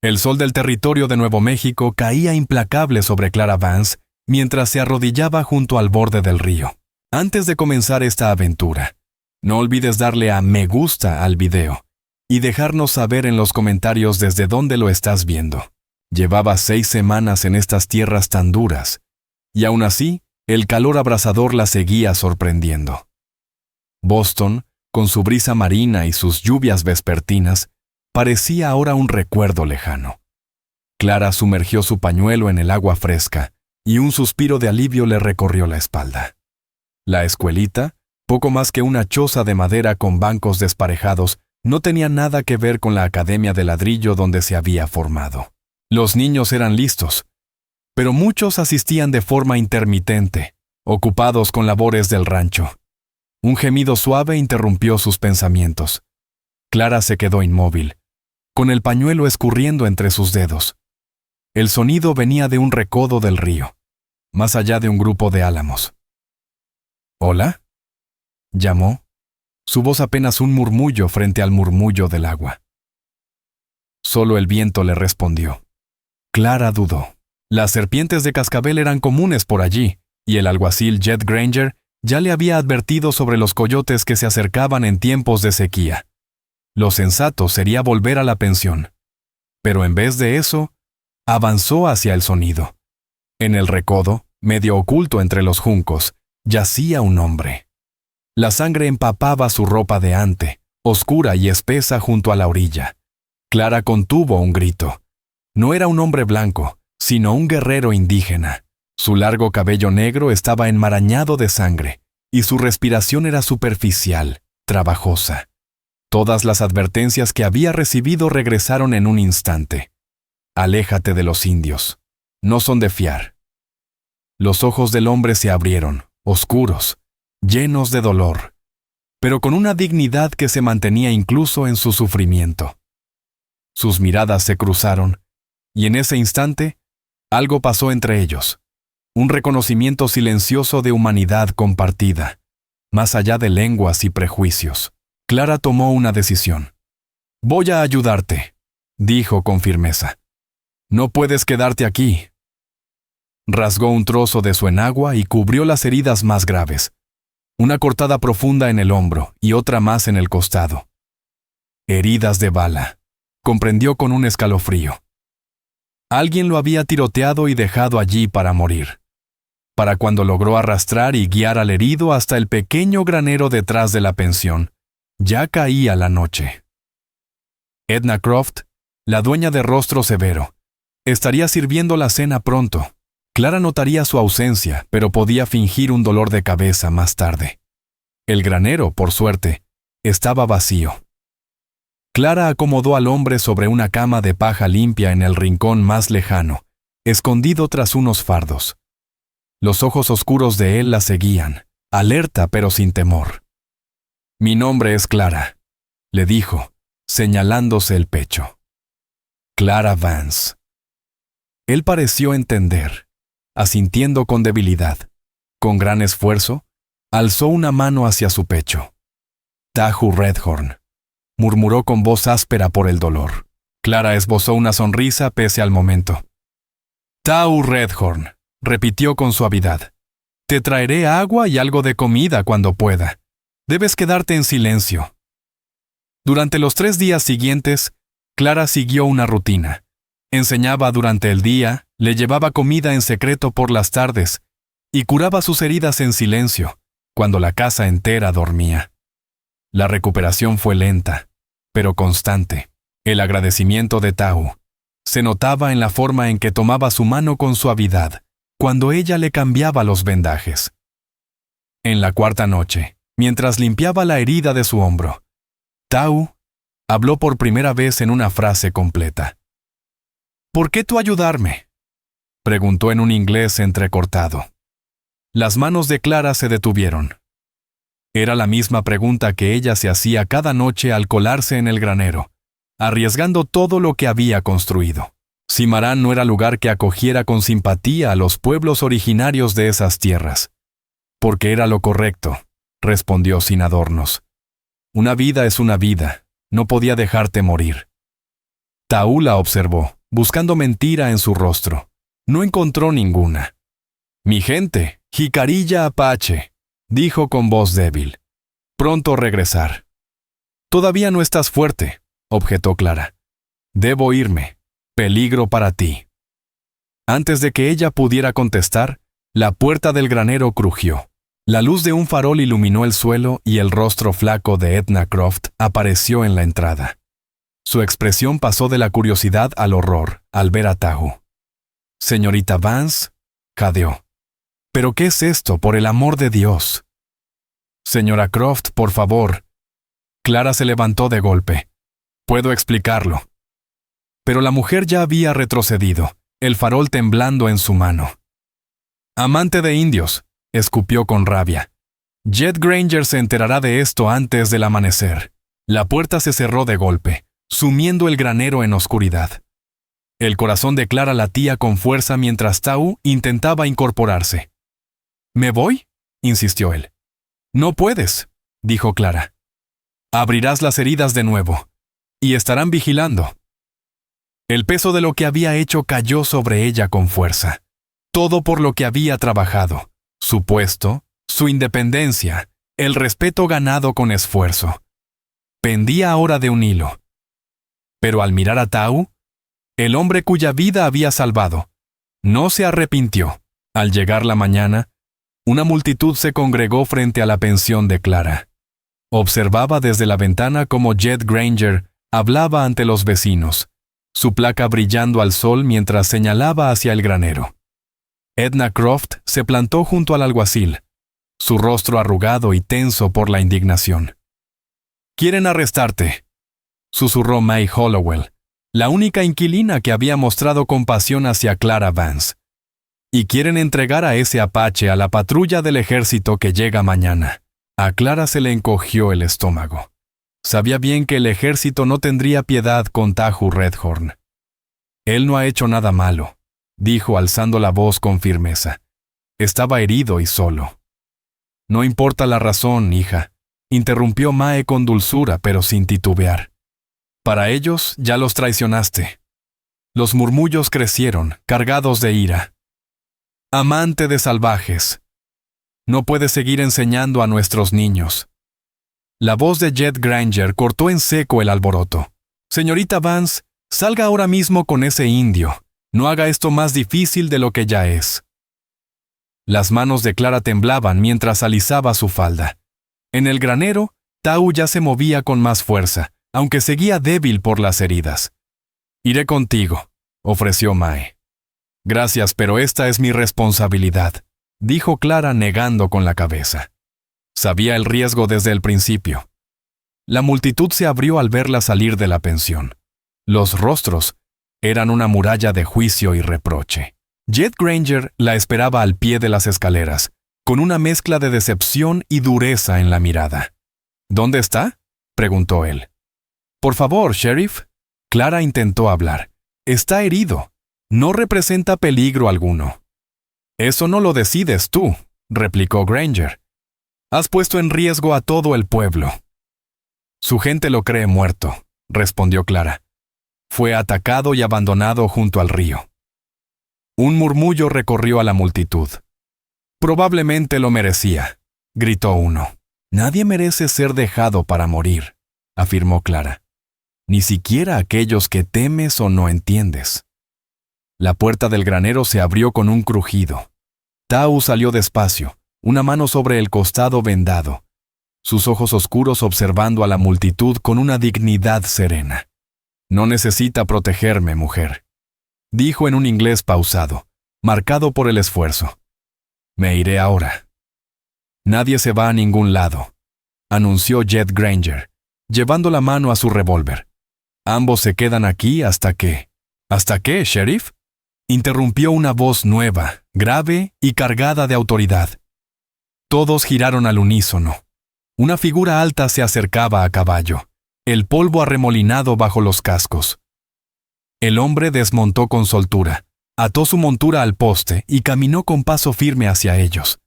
El sol del territorio de Nuevo México caía implacable sobre Clara Vance mientras se arrodillaba junto al borde del río. Antes de comenzar esta aventura, no olvides darle a me gusta al video y dejarnos saber en los comentarios desde dónde lo estás viendo. Llevaba 6 semanas en estas tierras tan duras, y aún así, el calor abrasador la seguía sorprendiendo. Boston, con su brisa marina y sus lluvias vespertinas, parecía ahora un recuerdo lejano. Clara sumergió su pañuelo en el agua fresca, y un suspiro de alivio le recorrió la espalda. La escuelita, poco más que una choza de madera con bancos desparejados, no tenía nada que ver con la academia de ladrillo donde se había formado. Los niños eran listos, pero muchos asistían de forma intermitente, ocupados con labores del rancho. Un gemido suave interrumpió sus pensamientos. Clara se quedó inmóvil, con el pañuelo escurriendo entre sus dedos. El sonido venía de un recodo del río, más allá de un grupo de álamos. ¿Hola? Llamó, su voz apenas un murmullo frente al murmullo del agua. Solo el viento le respondió. Clara dudó. Las serpientes de cascabel eran comunes por allí, y el alguacil Jed Granger ya le había advertido sobre los coyotes que se acercaban en tiempos de sequía. Lo sensato sería volver a la pensión. Pero en vez de eso, avanzó hacia el sonido. En el recodo, medio oculto entre los juncos, yacía un hombre. La sangre empapaba su ropa de ante, oscura y espesa junto a la orilla. Clara contuvo un grito. No era un hombre blanco, sino un guerrero indígena. Su largo cabello negro estaba enmarañado de sangre, y su respiración era superficial, trabajosa. Todas las advertencias que había recibido regresaron en un instante. Aléjate de los indios. No son de fiar. Los ojos del hombre se abrieron, oscuros, llenos de dolor, pero con una dignidad que se mantenía incluso en su sufrimiento. Sus miradas se cruzaron, y en ese instante, algo pasó entre ellos. Un reconocimiento silencioso de humanidad compartida, más allá de lenguas y prejuicios. Clara tomó una decisión. «Voy a ayudarte», dijo con firmeza. «No puedes quedarte aquí». Rasgó un trozo de su enagua y cubrió las heridas más graves. Una cortada profunda en el hombro y otra más en el costado. Heridas de bala, comprendió con un escalofrío. Alguien lo había tiroteado y dejado allí para morir. Para cuando logró arrastrar y guiar al herido hasta el pequeño granero detrás de la pensión, ya caía la noche. Edna Croft, la dueña de rostro severo, estaría sirviendo la cena pronto. Clara notaría su ausencia, pero podía fingir un dolor de cabeza más tarde. El granero, por suerte, estaba vacío. Clara acomodó al hombre sobre una cama de paja limpia en el rincón más lejano, escondido tras unos fardos. Los ojos oscuros de él la seguían, alerta pero sin temor. «Mi nombre es Clara», le dijo, señalándose el pecho. Clara Vance. Él pareció entender, asintiendo con debilidad. Con gran esfuerzo, alzó una mano hacia su pecho. «Tahu Redhorn», murmuró con voz áspera por el dolor. Clara esbozó una sonrisa pese al momento. «Tahu Redhorn», repitió con suavidad. «Te traeré agua y algo de comida cuando pueda. Debes quedarte en silencio». Durante los 3 días siguientes, Clara siguió una rutina. Enseñaba durante el día, le llevaba comida en secreto por las tardes y curaba sus heridas en silencio, cuando la casa entera dormía. La recuperación fue lenta, pero constante. El agradecimiento de Tahu se notaba en la forma en que tomaba su mano con suavidad, cuando ella le cambiaba los vendajes. En la 4ª noche, mientras limpiaba la herida de su hombro, Tahu habló por primera vez en una frase completa. «¿Por qué tú ayudarme?», preguntó en un inglés entrecortado. Las manos de Clara se detuvieron. Era la misma pregunta que ella se hacía cada noche al colarse en el granero, arriesgando todo lo que había construido. Cimarán no era lugar que acogiera con simpatía a los pueblos originarios de esas tierras. «Porque era lo correcto», respondió sin adornos. «Una vida es una vida, no podía dejarte morir». Taú la observó, buscando mentira en su rostro. No encontró ninguna. «Mi gente, jicarilla apache», dijo con voz débil. «Pronto regresar». «Todavía no estás fuerte», objetó Clara. «Debo irme. Peligro para ti». Antes de que ella pudiera contestar, la puerta del granero crujió. La luz de un farol iluminó el suelo y el rostro flaco de Edna Croft apareció en la entrada. Su expresión pasó de la curiosidad al horror al ver a Tahu. «Señorita Vance», jadeó. «¿Pero qué es esto, por el amor de Dios?» «Señora Croft, por favor». Clara se levantó de golpe. «Puedo explicarlo». Pero la mujer ya había retrocedido, el farol temblando en su mano. «Amante de indios», escupió con rabia. «Jed Granger se enterará de esto antes del amanecer». La puerta se cerró de golpe, sumiendo el granero en oscuridad. El corazón de Clara latía con fuerza mientras Tahu intentaba incorporarse. «¿Me voy?», insistió él. «No puedes», dijo Clara. «Abrirás las heridas de nuevo, y estarán vigilando». El peso de lo que había hecho cayó sobre ella con fuerza. Todo por lo que había trabajado, su puesto, su independencia, el respeto ganado con esfuerzo. Pendía ahora de un hilo. Pero al mirar a Tahu, el hombre cuya vida había salvado, no se arrepintió. Al llegar la mañana, una multitud se congregó frente a la pensión de Clara. Observaba desde la ventana cómo Jed Granger hablaba ante los vecinos, su placa brillando al sol mientras señalaba hacia el granero. Edna Croft se plantó junto al alguacil, su rostro arrugado y tenso por la indignación. «Quieren arrestarte», susurró May Hollowell, la única inquilina que había mostrado compasión hacia Clara Vance. «Y quieren entregar a ese apache a la patrulla del ejército que llega mañana». A Clara se le encogió el estómago. Sabía bien que el ejército no tendría piedad con Tahu Redhorn. «Él no ha hecho nada malo», dijo alzando la voz con firmeza. «Estaba herido y solo». «No importa la razón, hija», interrumpió Mae con dulzura pero sin titubear. «Para ellos ya los traicionaste». Los murmullos crecieron, cargados de ira. «Amante de salvajes. No puedes seguir enseñando a nuestros niños». La voz de Jed Granger cortó en seco el alboroto. «Señorita Vance, salga ahora mismo con ese indio. No haga esto más difícil de lo que ya es». Las manos de Clara temblaban mientras alisaba su falda. En el granero, Tahu ya se movía con más fuerza, aunque seguía débil por las heridas. «Iré contigo», ofreció Mae. «Gracias, pero esta es mi responsabilidad», dijo Clara negando con la cabeza. Sabía el riesgo desde el principio. La multitud se abrió al verla salir de la pensión. Los rostros eran una muralla de juicio y reproche. Jed Granger la esperaba al pie de las escaleras, con una mezcla de decepción y dureza en la mirada. «¿Dónde está?», preguntó él. «Por favor, sheriff». Clara intentó hablar. «Está herido. No representa peligro alguno». «Eso no lo decides tú», replicó Granger. «Has puesto en riesgo a todo el pueblo». «Su gente lo cree muerto», respondió Clara. «Fue atacado y abandonado junto al río». Un murmullo recorrió a la multitud. «Probablemente lo merecía», gritó uno. «Nadie merece ser dejado para morir», afirmó Clara. «Ni siquiera aquellos que temes o no entiendes». La puerta del granero se abrió con un crujido. Tahu salió despacio, una mano sobre el costado vendado, sus ojos oscuros observando a la multitud con una dignidad serena. «No necesita protegerme, mujer», dijo en un inglés pausado, marcado por el esfuerzo. «Me iré ahora». «Nadie se va a ningún lado», anunció Jed Granger, llevando la mano a su revólver. «Ambos se quedan aquí hasta que...» «¿Hasta qué, sheriff?», interrumpió una voz nueva, grave y cargada de autoridad. Todos giraron al unísono. Una figura alta se acercaba a caballo, el polvo arremolinado bajo los cascos. El hombre desmontó con soltura, ató su montura al poste y caminó con paso firme hacia ellos.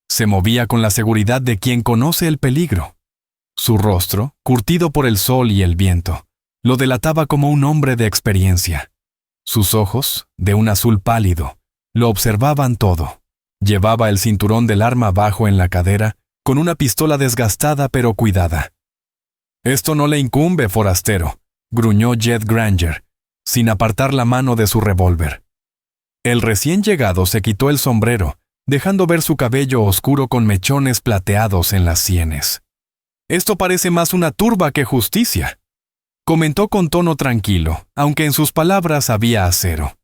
Se movía con la seguridad de quien conoce el peligro. Su rostro, curtido por el sol y el viento, lo delataba como un hombre de experiencia. Sus ojos, de un azul pálido, lo observaban todo. Llevaba el cinturón del arma bajo en la cadera, con una pistola desgastada pero cuidada. «Esto no le incumbe, forastero», gruñó Jed Granger, sin apartar la mano de su revólver. El recién llegado se quitó el sombrero, dejando ver su cabello oscuro con mechones plateados en las sienes. «Esto parece más una turba que justicia», comentó con tono tranquilo, aunque en sus palabras había acero.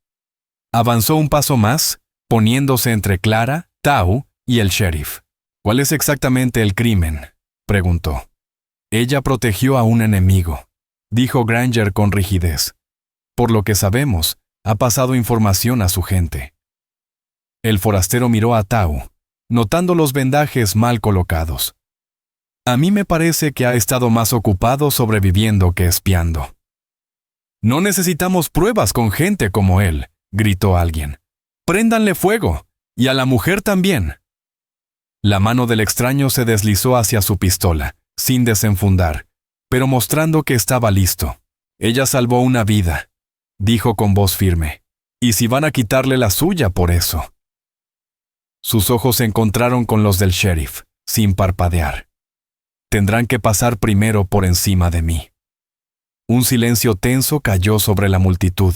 Avanzó un paso más, poniéndose entre Clara, Tau y el sheriff. «¿Cuál es exactamente el crimen?», preguntó. «Ella protegió a un enemigo», dijo Granger con rigidez. «Por lo que sabemos, ha pasado información a su gente». El forastero miró a Tau, notando los vendajes mal colocados. «A mí me parece que ha estado más ocupado sobreviviendo que espiando». «No necesitamos pruebas con gente como él», gritó alguien. «Préndanle fuego, y a la mujer también». La mano del extraño se deslizó hacia su pistola, sin desenfundar, pero mostrando que estaba listo. «Ella salvó una vida», dijo con voz firme. «Y si van a quitarle la suya por eso». Sus ojos se encontraron con los del sheriff, sin parpadear. «Tendrán que pasar primero por encima de mí». Un silencio tenso cayó sobre la multitud.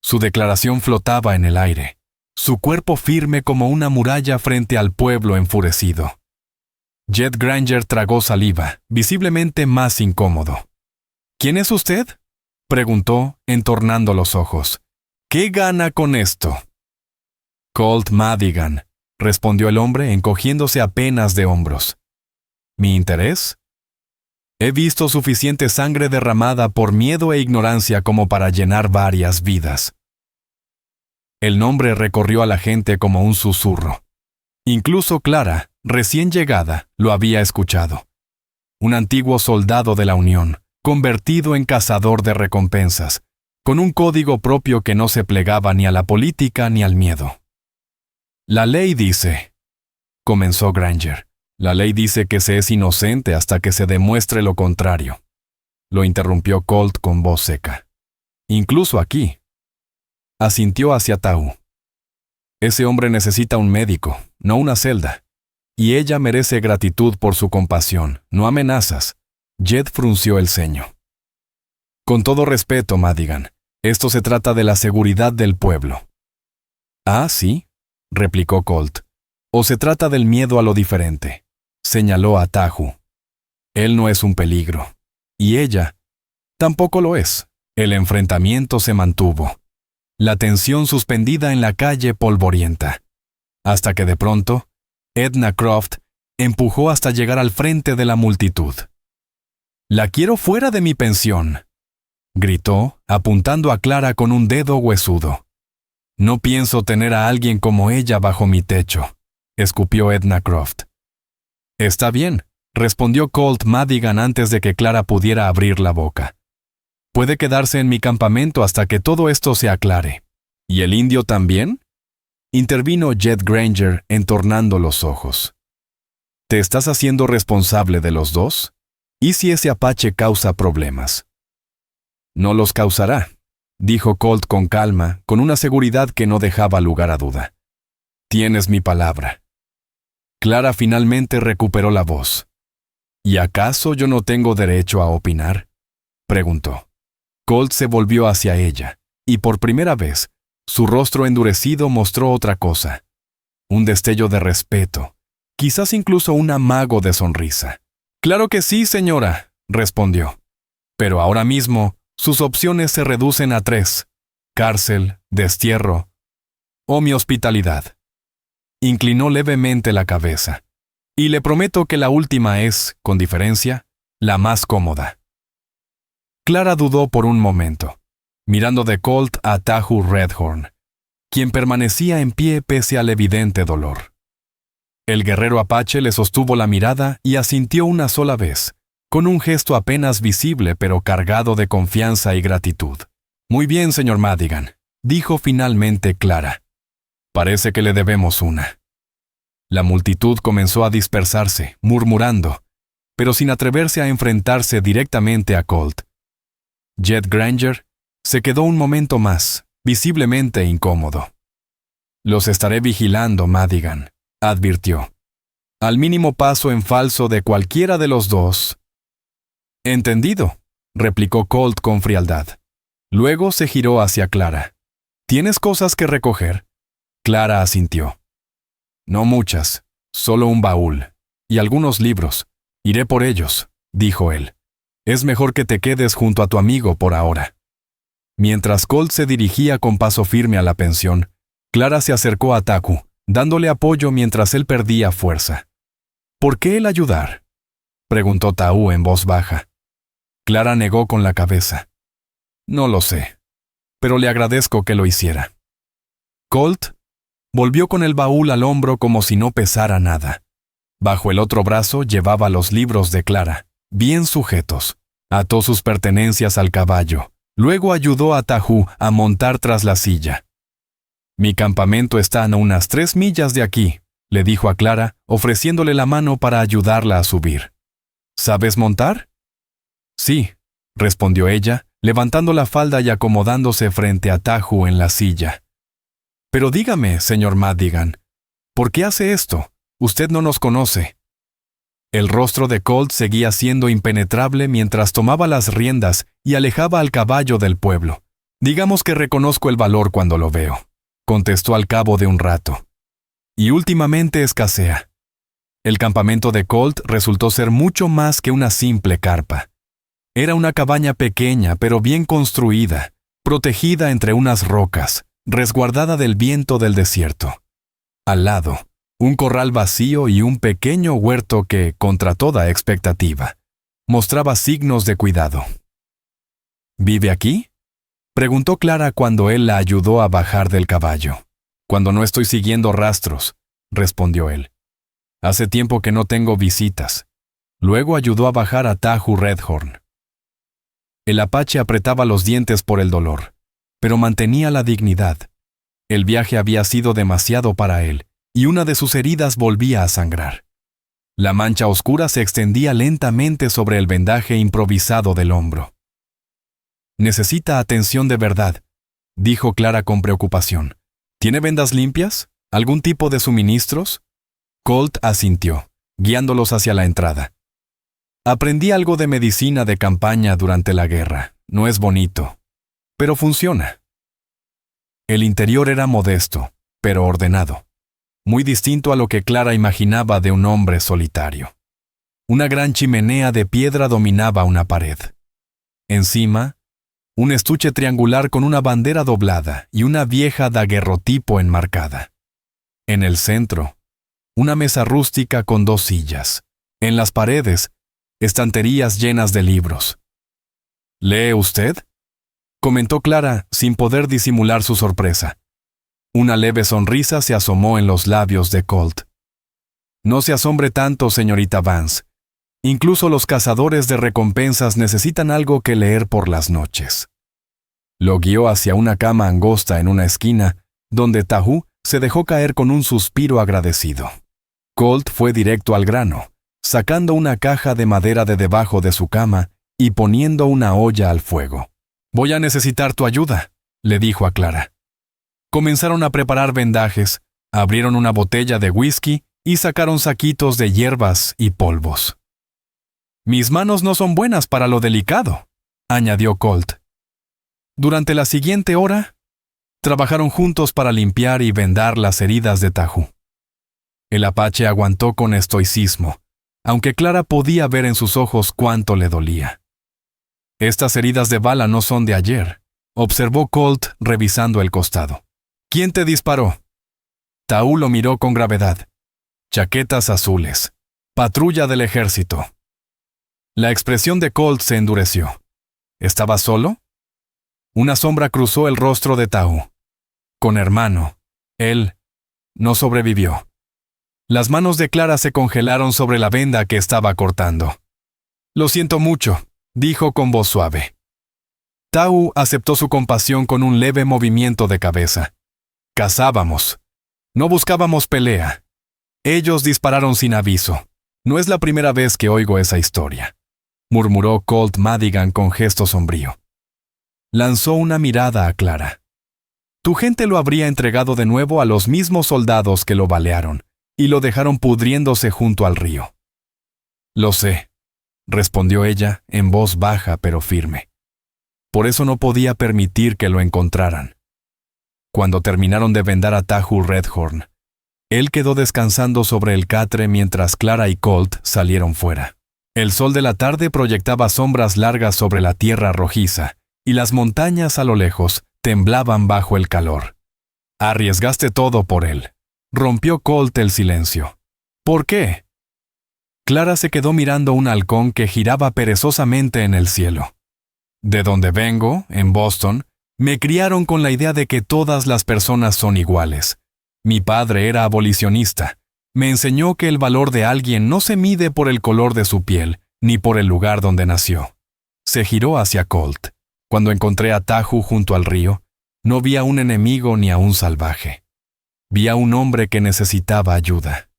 Su declaración flotaba en el aire, su cuerpo firme como una muralla frente al pueblo enfurecido. Jed Granger tragó saliva, visiblemente más incómodo. «¿Quién es usted?», preguntó, entornando los ojos. «¿Qué gana con esto?». «Colt Madigan», respondió el hombre encogiéndose apenas de hombros. «¿Mi interés? He visto suficiente sangre derramada por miedo e ignorancia como para llenar varias vidas». El nombre recorrió a la gente como un susurro. Incluso Clara, recién llegada, lo había escuchado. Un antiguo soldado de la Unión, convertido en cazador de recompensas, con un código propio que no se plegaba ni a la política ni al miedo. «La ley dice», comenzó Granger, «la ley dice que se es inocente hasta que se demuestre lo contrario», lo interrumpió Colt con voz seca. «Incluso aquí». Asintió hacia Tau. «Ese hombre necesita un médico, no una celda. Y ella merece gratitud por su compasión, no amenazas». Jed frunció el ceño. «Con todo respeto, Madigan, esto se trata de la seguridad del pueblo». «Ah, sí», replicó Colt. «O se trata del miedo a lo diferente», señaló a Tau. «Él no es un peligro. Y ella tampoco lo es». El enfrentamiento se mantuvo. La tensión suspendida en la calle polvorienta. Hasta que de pronto, Edna Croft empujó hasta llegar al frente de la multitud. «La quiero fuera de mi pensión», gritó, apuntando a Clara con un dedo huesudo. «No pienso tener a alguien como ella bajo mi techo», escupió Edna Croft. «Está bien», respondió Colt Madigan antes de que Clara pudiera abrir la boca. «Puede quedarse en mi campamento hasta que todo esto se aclare». «¿Y el indio también?», intervino Jed Granger entornando los ojos. «¿Te estás haciendo responsable de los dos? ¿Y si ese apache causa problemas?». «No los causará», dijo Colt con calma, con una seguridad que no dejaba lugar a duda. «Tienes mi palabra». Clara finalmente recuperó la voz. «¿Y acaso yo no tengo derecho a opinar?», preguntó. Colt se volvió hacia ella, y por primera vez, su rostro endurecido mostró otra cosa. Un destello de respeto, quizás incluso un amago de sonrisa. «Claro que sí, señora», respondió. «Pero ahora mismo, sus opciones se reducen a 3. Cárcel, destierro o mi hospitalidad». Inclinó levemente la cabeza. «Y le prometo que la última es, con diferencia, la más cómoda». Clara dudó por un momento, mirando de Colt a Tau Redhorn, quien permanecía en pie pese al evidente dolor. El guerrero apache le sostuvo la mirada y asintió una sola vez, con un gesto apenas visible pero cargado de confianza y gratitud. «Muy bien, señor Madigan», dijo finalmente Clara. «Parece que le debemos una». La multitud comenzó a dispersarse, murmurando, pero sin atreverse a enfrentarse directamente a Colt. Jed Granger se quedó un momento más, visiblemente incómodo. «Los estaré vigilando, Madigan», advirtió. «Al mínimo paso en falso de cualquiera de los dos». «Entendido», replicó Colt con frialdad. Luego se giró hacia Clara. «¿Tienes cosas que recoger?» Clara asintió. «No muchas, solo un baúl. Y algunos libros. Iré por ellos», dijo él. «Es mejor que te quedes junto a tu amigo por ahora». Mientras Colt se dirigía con paso firme a la pensión, Clara se acercó a Taku, dándole apoyo mientras él perdía fuerza. «¿Por qué el ayudar?», preguntó Taú en voz baja. Clara negó con la cabeza. «No lo sé, pero le agradezco que lo hiciera». Colt volvió con el baúl al hombro como si no pesara nada. Bajo el otro brazo llevaba los libros de Clara, bien sujetos. Ató sus pertenencias al caballo. Luego ayudó a Tahu a montar tras la silla. «Mi campamento está a unas 3 millas de aquí», le dijo a Clara, ofreciéndole la mano para ayudarla a subir. «¿Sabes montar?» «Sí», respondió ella, levantando la falda y acomodándose frente a Tahu en la silla. «Pero dígame, señor Madigan, ¿por qué hace esto? Usted no nos conoce». El rostro de Colt seguía siendo impenetrable mientras tomaba las riendas y alejaba al caballo del pueblo. «Digamos que reconozco el valor cuando lo veo», contestó al cabo de un rato. «Y últimamente escasea». El campamento de Colt resultó ser mucho más que una simple carpa. Era una cabaña pequeña pero bien construida, protegida entre unas rocas, resguardada del viento del desierto. Al lado, un corral vacío y un pequeño huerto que, contra toda expectativa, mostraba signos de cuidado. «¿Vive aquí?», preguntó Clara cuando él la ayudó a bajar del caballo. «Cuando no estoy siguiendo rastros», respondió él. «Hace tiempo que no tengo visitas». Luego ayudó a bajar a Tahu Redhorn. El apache apretaba los dientes por el dolor, pero mantenía la dignidad. El viaje había sido demasiado para él, y una de sus heridas volvía a sangrar. La mancha oscura se extendía lentamente sobre el vendaje improvisado del hombro. «Necesita atención de verdad», dijo Clara con preocupación. «¿Tiene vendas limpias? ¿Algún tipo de suministros?» Colt asintió, guiándolos hacia la entrada. «Aprendí algo de medicina de campaña durante la guerra. No es bonito, pero funciona». El interior era modesto, pero ordenado. Muy distinto a lo que Clara imaginaba de un hombre solitario. Una gran chimenea de piedra dominaba una pared. Encima, un estuche triangular con una bandera doblada y una vieja daguerrotipo enmarcada. En el centro, una mesa rústica con 2 sillas. En las paredes, estanterías llenas de libros. «¿Lee usted?», comentó Clara sin poder disimular su sorpresa. Una leve sonrisa se asomó en los labios de Colt. «No se asombre tanto, señorita Vance. Incluso los cazadores de recompensas necesitan algo que leer por las noches». Lo guió hacia una cama angosta en una esquina, donde Tahu se dejó caer con un suspiro agradecido. Colt fue directo al grano, sacando una caja de madera de debajo de su cama y poniendo una olla al fuego. «Voy a necesitar tu ayuda», le dijo a Clara. Comenzaron a preparar vendajes, abrieron una botella de whisky y sacaron saquitos de hierbas y polvos. «Mis manos no son buenas para lo delicado», añadió Colt. Durante la siguiente hora, trabajaron juntos para limpiar y vendar las heridas de Tahu. El apache aguantó con estoicismo, aunque Clara podía ver en sus ojos cuánto le dolía. «Estas heridas de bala no son de ayer», observó Colt revisando el costado. «¿Quién te disparó?» Taú lo miró con gravedad. «Chaquetas azules. Patrulla del ejército». La expresión de Colt se endureció. ¿Estaba solo? Una sombra cruzó el rostro de Taú. Con hermano. Él no sobrevivió. Las manos de Clara se congelaron sobre la venda que estaba cortando. «Lo siento mucho», dijo con voz suave. Taú aceptó su compasión con un leve movimiento de cabeza. «Cazábamos. No buscábamos pelea. Ellos dispararon sin aviso. No es la primera vez que oigo esa historia», murmuró Colt Madigan con gesto sombrío. lanzó una mirada a Clara. Tu gente lo habría entregado de nuevo a los mismos soldados que lo balearon, y lo dejaron pudriéndose junto al río. Lo sé, respondió ella en voz baja pero firme. Por eso no podía permitir que lo encontraran. Cuando terminaron de vendar a Tahu Redhorn, él quedó descansando sobre el catre mientras Clara y Colt salieron fuera. El sol de la tarde proyectaba sombras largas sobre la tierra rojiza, y las montañas a lo lejos temblaban bajo el calor. Arriesgaste todo por él. Rompió Colt el silencio. ¿Por qué? Clara se quedó mirando un halcón que giraba perezosamente en el cielo. De donde vengo, en Boston, me criaron con la idea de que todas las personas son iguales. Mi padre era abolicionista. Me enseñó que el valor de alguien no se mide por el color de su piel, ni por el lugar donde nació. Se giró hacia Colt. Cuando encontré a Tahu junto al río, no vi a un enemigo ni a un salvaje. Vi a un hombre que necesitaba ayuda.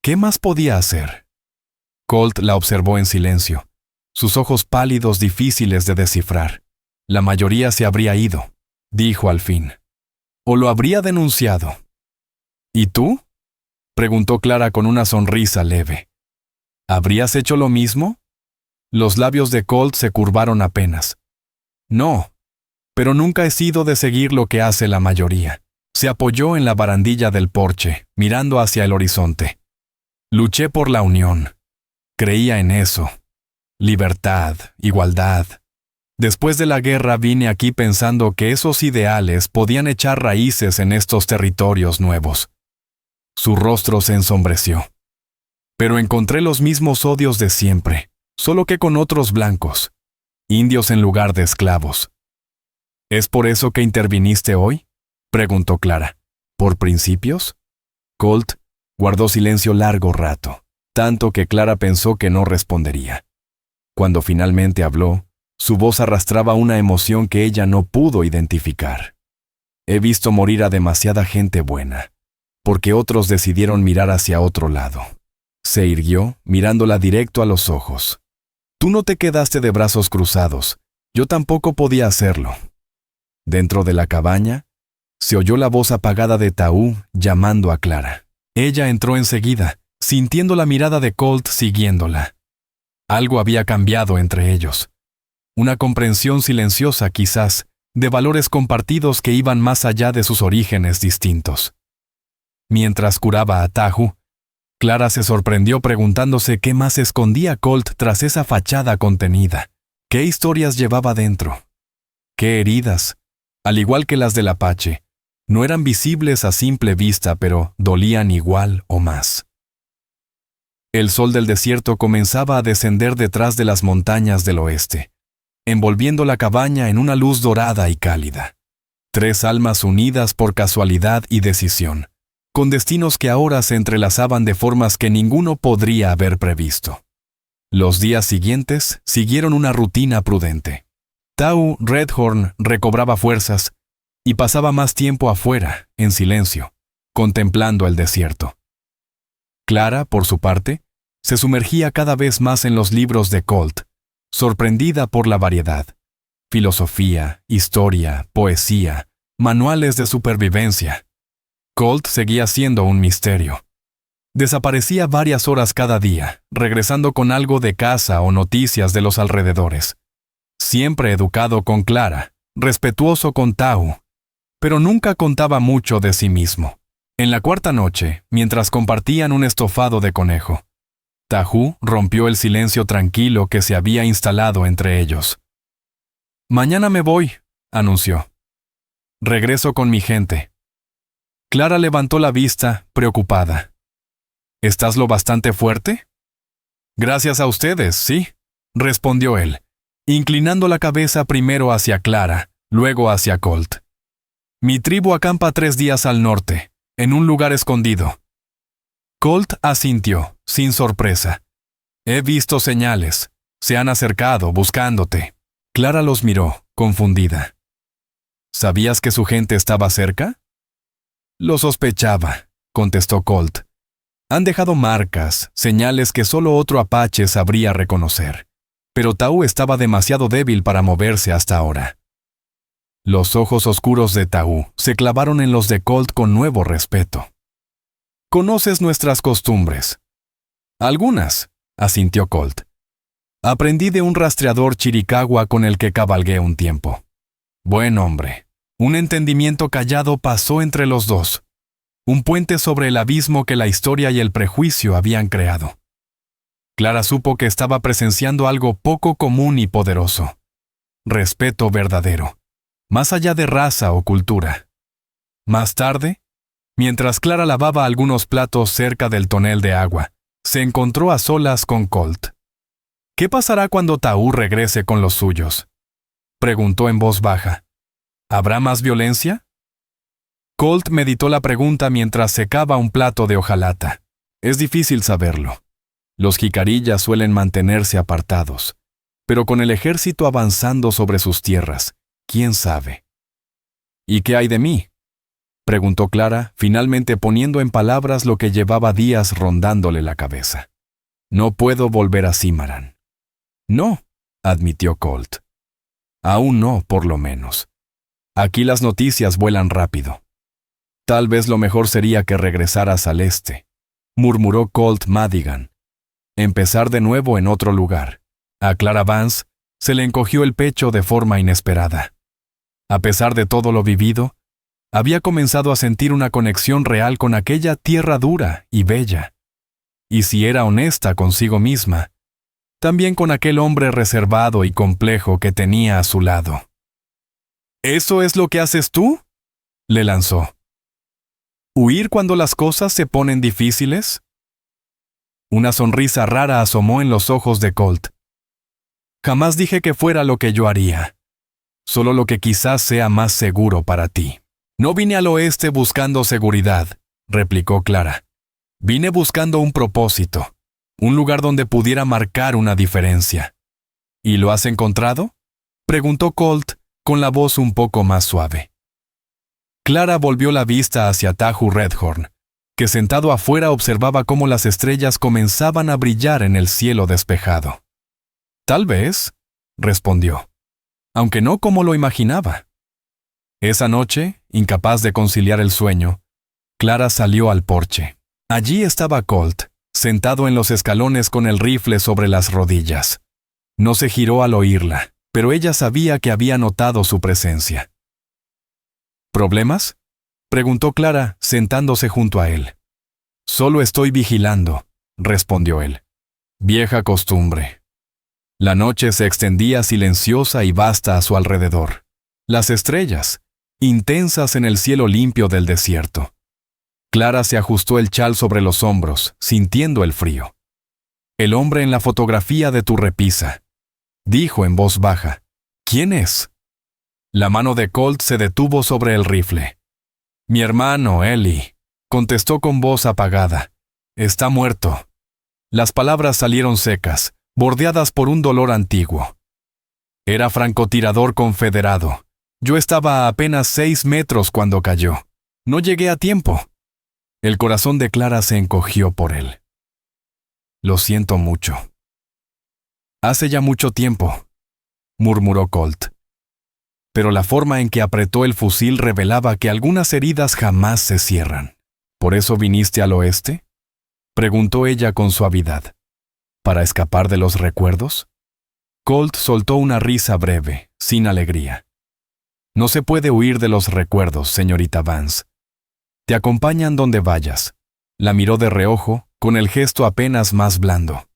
¿Qué más podía hacer? Colt la observó en silencio, sus ojos pálidos difíciles de descifrar. La mayoría se habría ido, dijo al fin. O lo habría denunciado. ¿Y tú? Preguntó Clara con una sonrisa leve. ¿Habrías hecho lo mismo? Los labios de Colt se curvaron apenas. No, pero nunca he sido de seguir lo que hace la mayoría. Se apoyó en la barandilla del porche, mirando hacia el horizonte. Luché por la unión. Creía en eso. Libertad, igualdad. Después de la guerra vine aquí pensando que esos ideales podían echar raíces en estos territorios nuevos. Su rostro se ensombreció. Pero encontré los mismos odios de siempre, solo que con otros blancos. Indios en lugar de esclavos. ¿Es por eso que interviniste hoy?, preguntó Clara. ¿Por principios? Colt guardó silencio largo rato, tanto que Clara pensó que no respondería. Cuando finalmente habló, su voz arrastraba una emoción que ella no pudo identificar. He visto morir a demasiada gente buena, porque otros decidieron mirar hacia otro lado. Se irguió, mirándola directo a los ojos. Tú no te quedaste de brazos cruzados, yo tampoco podía hacerlo. Dentro de la cabaña, se oyó la voz apagada de Tahu llamando a Clara. Ella entró enseguida, sintiendo la mirada de Colt siguiéndola. Algo había cambiado entre ellos. Una comprensión silenciosa, quizás, de valores compartidos que iban más allá de sus orígenes distintos. Mientras curaba a Tahu, Clara se sorprendió preguntándose qué más escondía Colt tras esa fachada contenida. ¿Qué historias llevaba dentro? ¿Qué heridas? Al igual que las del Apache, no eran visibles a simple vista, pero dolían igual o más. El sol del desierto comenzaba a descender detrás de las montañas del oeste, envolviendo la cabaña en una luz dorada y cálida. 3 almas unidas por casualidad y decisión, con destinos que ahora se entrelazaban de formas que ninguno podría haber previsto. Los días siguientes siguieron una rutina prudente. Tahu Redhorn recobraba fuerzas y pasaba más tiempo afuera, en silencio, contemplando el desierto. Clara, por su parte, se sumergía cada vez más en los libros de Colt, sorprendida por la variedad. Filosofía, historia, poesía, manuales de supervivencia. Colt seguía siendo un misterio. Desaparecía varias horas cada día, regresando con algo de casa o noticias de los alrededores. Siempre educado con Clara, respetuoso con Tahu, pero nunca contaba mucho de sí mismo. En la 4ª noche, mientras compartían un estofado de conejo, Tahu rompió el silencio tranquilo que se había instalado entre ellos. «Mañana me voy», anunció. «Regreso con mi gente». Clara levantó la vista, preocupada. «¿Estás lo bastante fuerte?» «Gracias a ustedes, sí», respondió él, inclinando la cabeza primero hacia Clara, luego hacia Colt. «Mi tribu acampa 3 días al norte, en un lugar escondido». Colt asintió, sin sorpresa. «He visto señales. Se han acercado, buscándote». Clara los miró, confundida. «¿Sabías que su gente estaba cerca?» «Lo sospechaba», contestó Colt. «Han dejado marcas, señales que solo otro apache sabría reconocer. Pero Tahu estaba demasiado débil para moverse hasta ahora». Los ojos oscuros de Taú se clavaron en los de Colt con nuevo respeto. «¿Conoces nuestras costumbres?» «Algunas», asintió Colt. «Aprendí de un rastreador chiricahua con el que cabalgué un tiempo. Buen hombre». Un entendimiento callado pasó entre los dos. Un puente sobre el abismo que la historia y el prejuicio habían creado. Clara supo que estaba presenciando algo poco común y poderoso. Respeto verdadero, más allá de raza o cultura. Más tarde, mientras Clara lavaba algunos platos cerca del tonel de agua, se encontró a solas con Colt. «¿Qué pasará cuando Taú regrese con los suyos?», preguntó en voz baja. «¿Habrá más violencia?». Colt meditó la pregunta mientras secaba un plato de hojalata. Es difícil saberlo. Los jicarillas suelen mantenerse apartados, pero con el ejército avanzando sobre sus tierras, ¿quién sabe? «¿Y qué hay de mí?», preguntó Clara, finalmente poniendo en palabras lo que llevaba días rondándole la cabeza. «No puedo volver a Cimarán». «No», admitió Colt. «Aún no, por lo menos. Aquí las noticias vuelan rápido». «Tal vez lo mejor sería que regresaras al este», murmuró Colt Madigan. «Empezar de nuevo en otro lugar». A Clara Vance se le encogió el pecho de forma inesperada. A pesar de todo lo vivido, había comenzado a sentir una conexión real con aquella tierra dura y bella. Y si era honesta consigo misma, también con aquel hombre reservado y complejo que tenía a su lado. «¿Eso es lo que haces tú?», le lanzó. «¿Huir cuando las cosas se ponen difíciles?». Una sonrisa rara asomó en los ojos de Colt. «Jamás dije que fuera lo que yo haría. Solo lo que quizás sea más seguro para ti». «No vine al oeste buscando seguridad», replicó Clara. «Vine buscando un propósito, un lugar donde pudiera marcar una diferencia». «¿Y lo has encontrado?», preguntó Colt, con la voz un poco más suave. Clara volvió la vista hacia Tahu Redhorn, que sentado afuera observaba cómo las estrellas comenzaban a brillar en el cielo despejado. «Tal vez», respondió, aunque no como lo imaginaba. Esa noche, incapaz de conciliar el sueño, Clara salió al porche. Allí estaba Colt, sentado en los escalones con el rifle sobre las rodillas. No se giró al oírla, pero ella sabía que había notado su presencia. «¿Problemas?», preguntó Clara, sentándose junto a él. «Solo estoy vigilando», respondió él. «Vieja costumbre». La noche se extendía silenciosa y vasta a su alrededor. Las estrellas, intensas en el cielo limpio del desierto. Clara se ajustó el chal sobre los hombros, sintiendo el frío. «El hombre en la fotografía de tu repisa», dijo en voz baja. «¿Quién es?». La mano de Colt se detuvo sobre el rifle. «Mi hermano, Eli», contestó con voz apagada. «Está muerto». Las palabras salieron secas, bordeadas por un dolor antiguo. «Era francotirador confederado. Yo estaba a apenas 6 metros cuando cayó. No llegué a tiempo». El corazón de Clara se encogió por él. «Lo siento mucho». «Hace ya mucho tiempo», murmuró Colt. Pero la forma en que apretó el fusil revelaba que algunas heridas jamás se cierran. «¿Por eso viniste al oeste?», preguntó ella con suavidad. «¿Para escapar de los recuerdos?». Colt soltó una risa breve, sin alegría. «No se puede huir de los recuerdos, señorita Vance. Te acompañan donde vayas». La miró de reojo, con el gesto apenas más blando.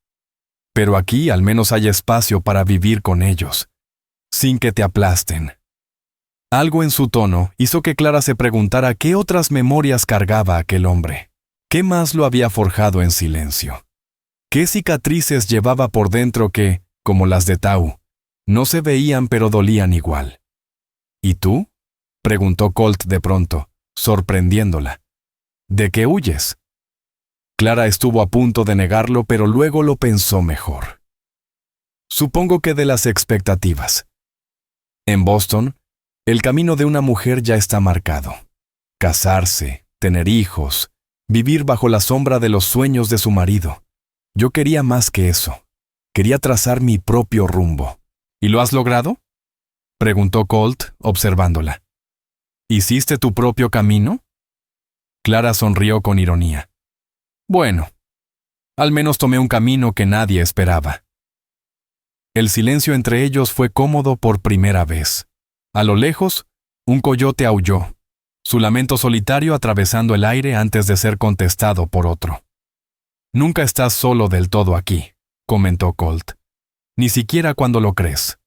«Pero aquí al menos hay espacio para vivir con ellos, sin que te aplasten». Algo en su tono hizo que Clara se preguntara qué otras memorias cargaba aquel hombre. ¿Qué más lo había forjado en silencio? ¿Qué cicatrices llevaba por dentro que, como las de Taú, no se veían pero dolían igual? «¿Y tú?», preguntó Colt de pronto, sorprendiéndola. «¿De qué huyes?». Clara estuvo a punto de negarlo, pero luego lo pensó mejor. «Supongo que de las expectativas. En Boston, el camino de una mujer ya está marcado. Casarse, tener hijos, vivir bajo la sombra de los sueños de su marido. Yo quería más que eso. Quería trazar mi propio rumbo». «¿Y lo has logrado?». preguntó Colt, observándola. ¿Hiciste tu propio camino? Clara sonrió con ironía. Bueno, al menos tomé un camino que nadie esperaba. El silencio entre ellos fue cómodo por primera vez. A lo lejos, un coyote aulló, su lamento solitario atravesando el aire antes de ser contestado por otro. Nunca estás solo del todo aquí, comentó Colt. Ni siquiera cuando lo crees.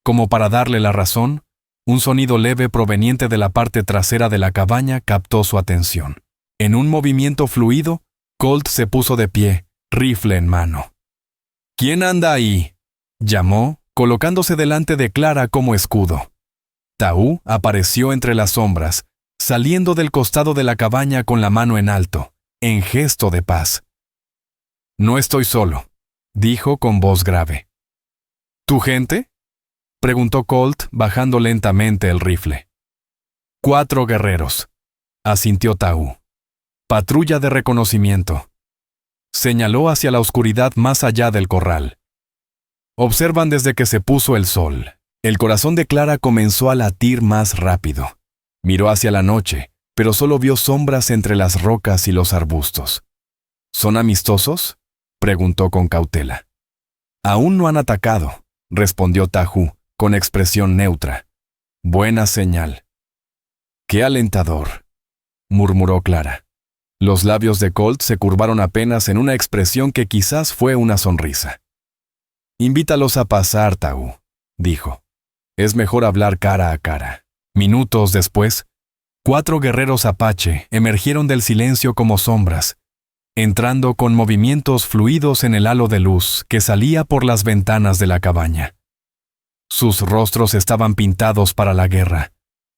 Como para darle la razón, un sonido leve proveniente de la parte trasera de la cabaña captó su atención. En un movimiento fluido, Colt se puso de pie, rifle en mano. ¿Quién anda ahí?, llamó, colocándose delante de Clara como escudo. Taú apareció entre las sombras, saliendo del costado de la cabaña con la mano en alto, en gesto de paz. No estoy solo, dijo con voz grave. ¿Tu gente?, preguntó Colt, bajando lentamente el rifle. 4 guerreros, asintió Taú. Patrulla de reconocimiento. Señaló hacia la oscuridad más allá del corral. Observan desde que se puso el sol. El corazón de Clara comenzó a latir más rápido. Miró hacia la noche, pero solo vio sombras entre las rocas y los arbustos. ¿Son amistosos?, preguntó con cautela. Aún no han atacado, respondió Tahu, con expresión neutra. Buena señal. Qué alentador, murmuró Clara. Los labios de Colt se curvaron apenas en una expresión que quizás fue una sonrisa. Invítalos a pasar, Tahu, dijo. Es mejor hablar cara a cara. Minutos después, 4 guerreros apache emergieron del silencio como sombras, entrando con movimientos fluidos en el halo de luz que salía por las ventanas de la cabaña. Sus rostros estaban pintados para la guerra,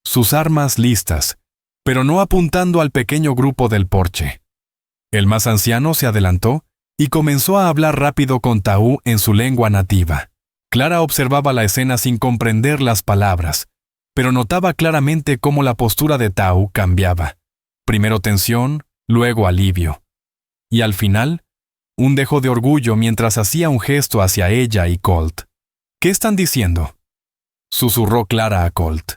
sus armas listas, pero no apuntando al pequeño grupo del porche. El más anciano se adelantó y comenzó a hablar rápido con Taú en su lengua nativa. Clara observaba la escena sin comprender las palabras, pero notaba claramente cómo la postura de Taú cambiaba. Primero tensión, luego alivio. Y al final, un dejo de orgullo mientras hacía un gesto hacia ella y Colt. ¿Qué están diciendo?, susurró Clara a Colt.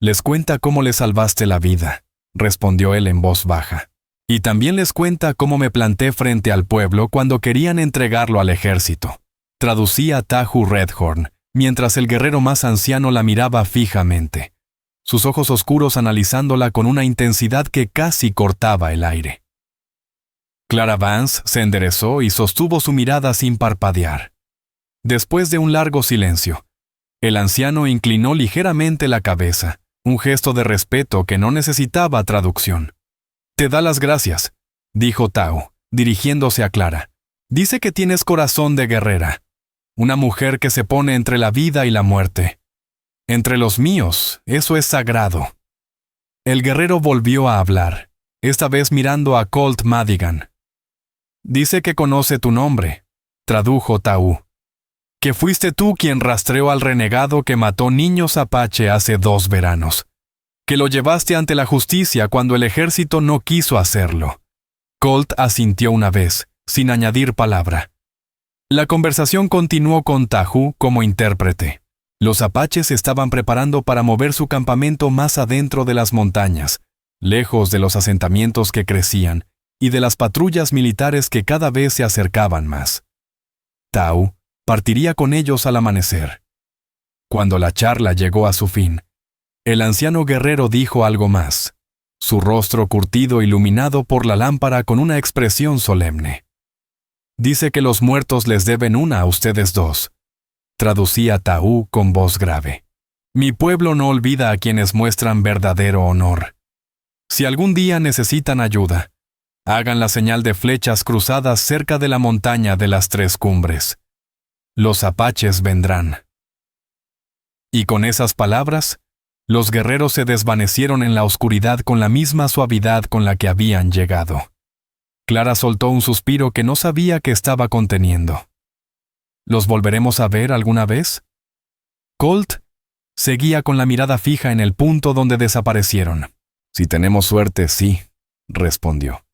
Les cuenta cómo le salvaste la vida, respondió él en voz baja. Y también les cuenta cómo me planté frente al pueblo cuando querían entregarlo al ejército. Traducía Tahu Redhorn, mientras el guerrero más anciano la miraba fijamente, sus ojos oscuros analizándola con una intensidad que casi cortaba el aire. Clara Vance se enderezó y sostuvo su mirada sin parpadear. Después de un largo silencio, el anciano inclinó ligeramente la cabeza, un gesto de respeto que no necesitaba traducción. «Te da las gracias», dijo Tahu, dirigiéndose a Clara. «Dice que tienes corazón de guerrera, una mujer que se pone entre la vida y la muerte. Entre los míos, eso es sagrado». El guerrero volvió a hablar, esta vez mirando a Colt Madigan. «Dice que conoce tu nombre», tradujo Tahu. «Que fuiste tú quien rastreó al renegado que mató niños apache hace 2 veranos. Que lo llevaste ante la justicia cuando el ejército no quiso hacerlo». Colt asintió una vez, sin añadir palabra. La conversación continuó con Tahu como intérprete. Los apaches se estaban preparando para mover su campamento más adentro de las montañas, lejos de los asentamientos que crecían y de las patrullas militares que cada vez se acercaban más. Tahu partiría con ellos al amanecer. Cuando la charla llegó a su fin, el anciano guerrero dijo algo más, su rostro curtido iluminado por la lámpara con una expresión solemne. «Dice que los muertos les deben una a ustedes 2», traducía Tahu con voz grave. «Mi pueblo no olvida a quienes muestran verdadero honor. Si algún día necesitan ayuda, hagan la señal de flechas cruzadas cerca de la montaña de las 3 cumbres. Los apaches vendrán». Y con esas palabras, los guerreros se desvanecieron en la oscuridad con la misma suavidad con la que habían llegado. Clara soltó un suspiro que no sabía que estaba conteniendo. ¿Los volveremos a ver alguna vez? Colt seguía con la mirada fija en el punto donde desaparecieron. «Si tenemos suerte, sí», respondió.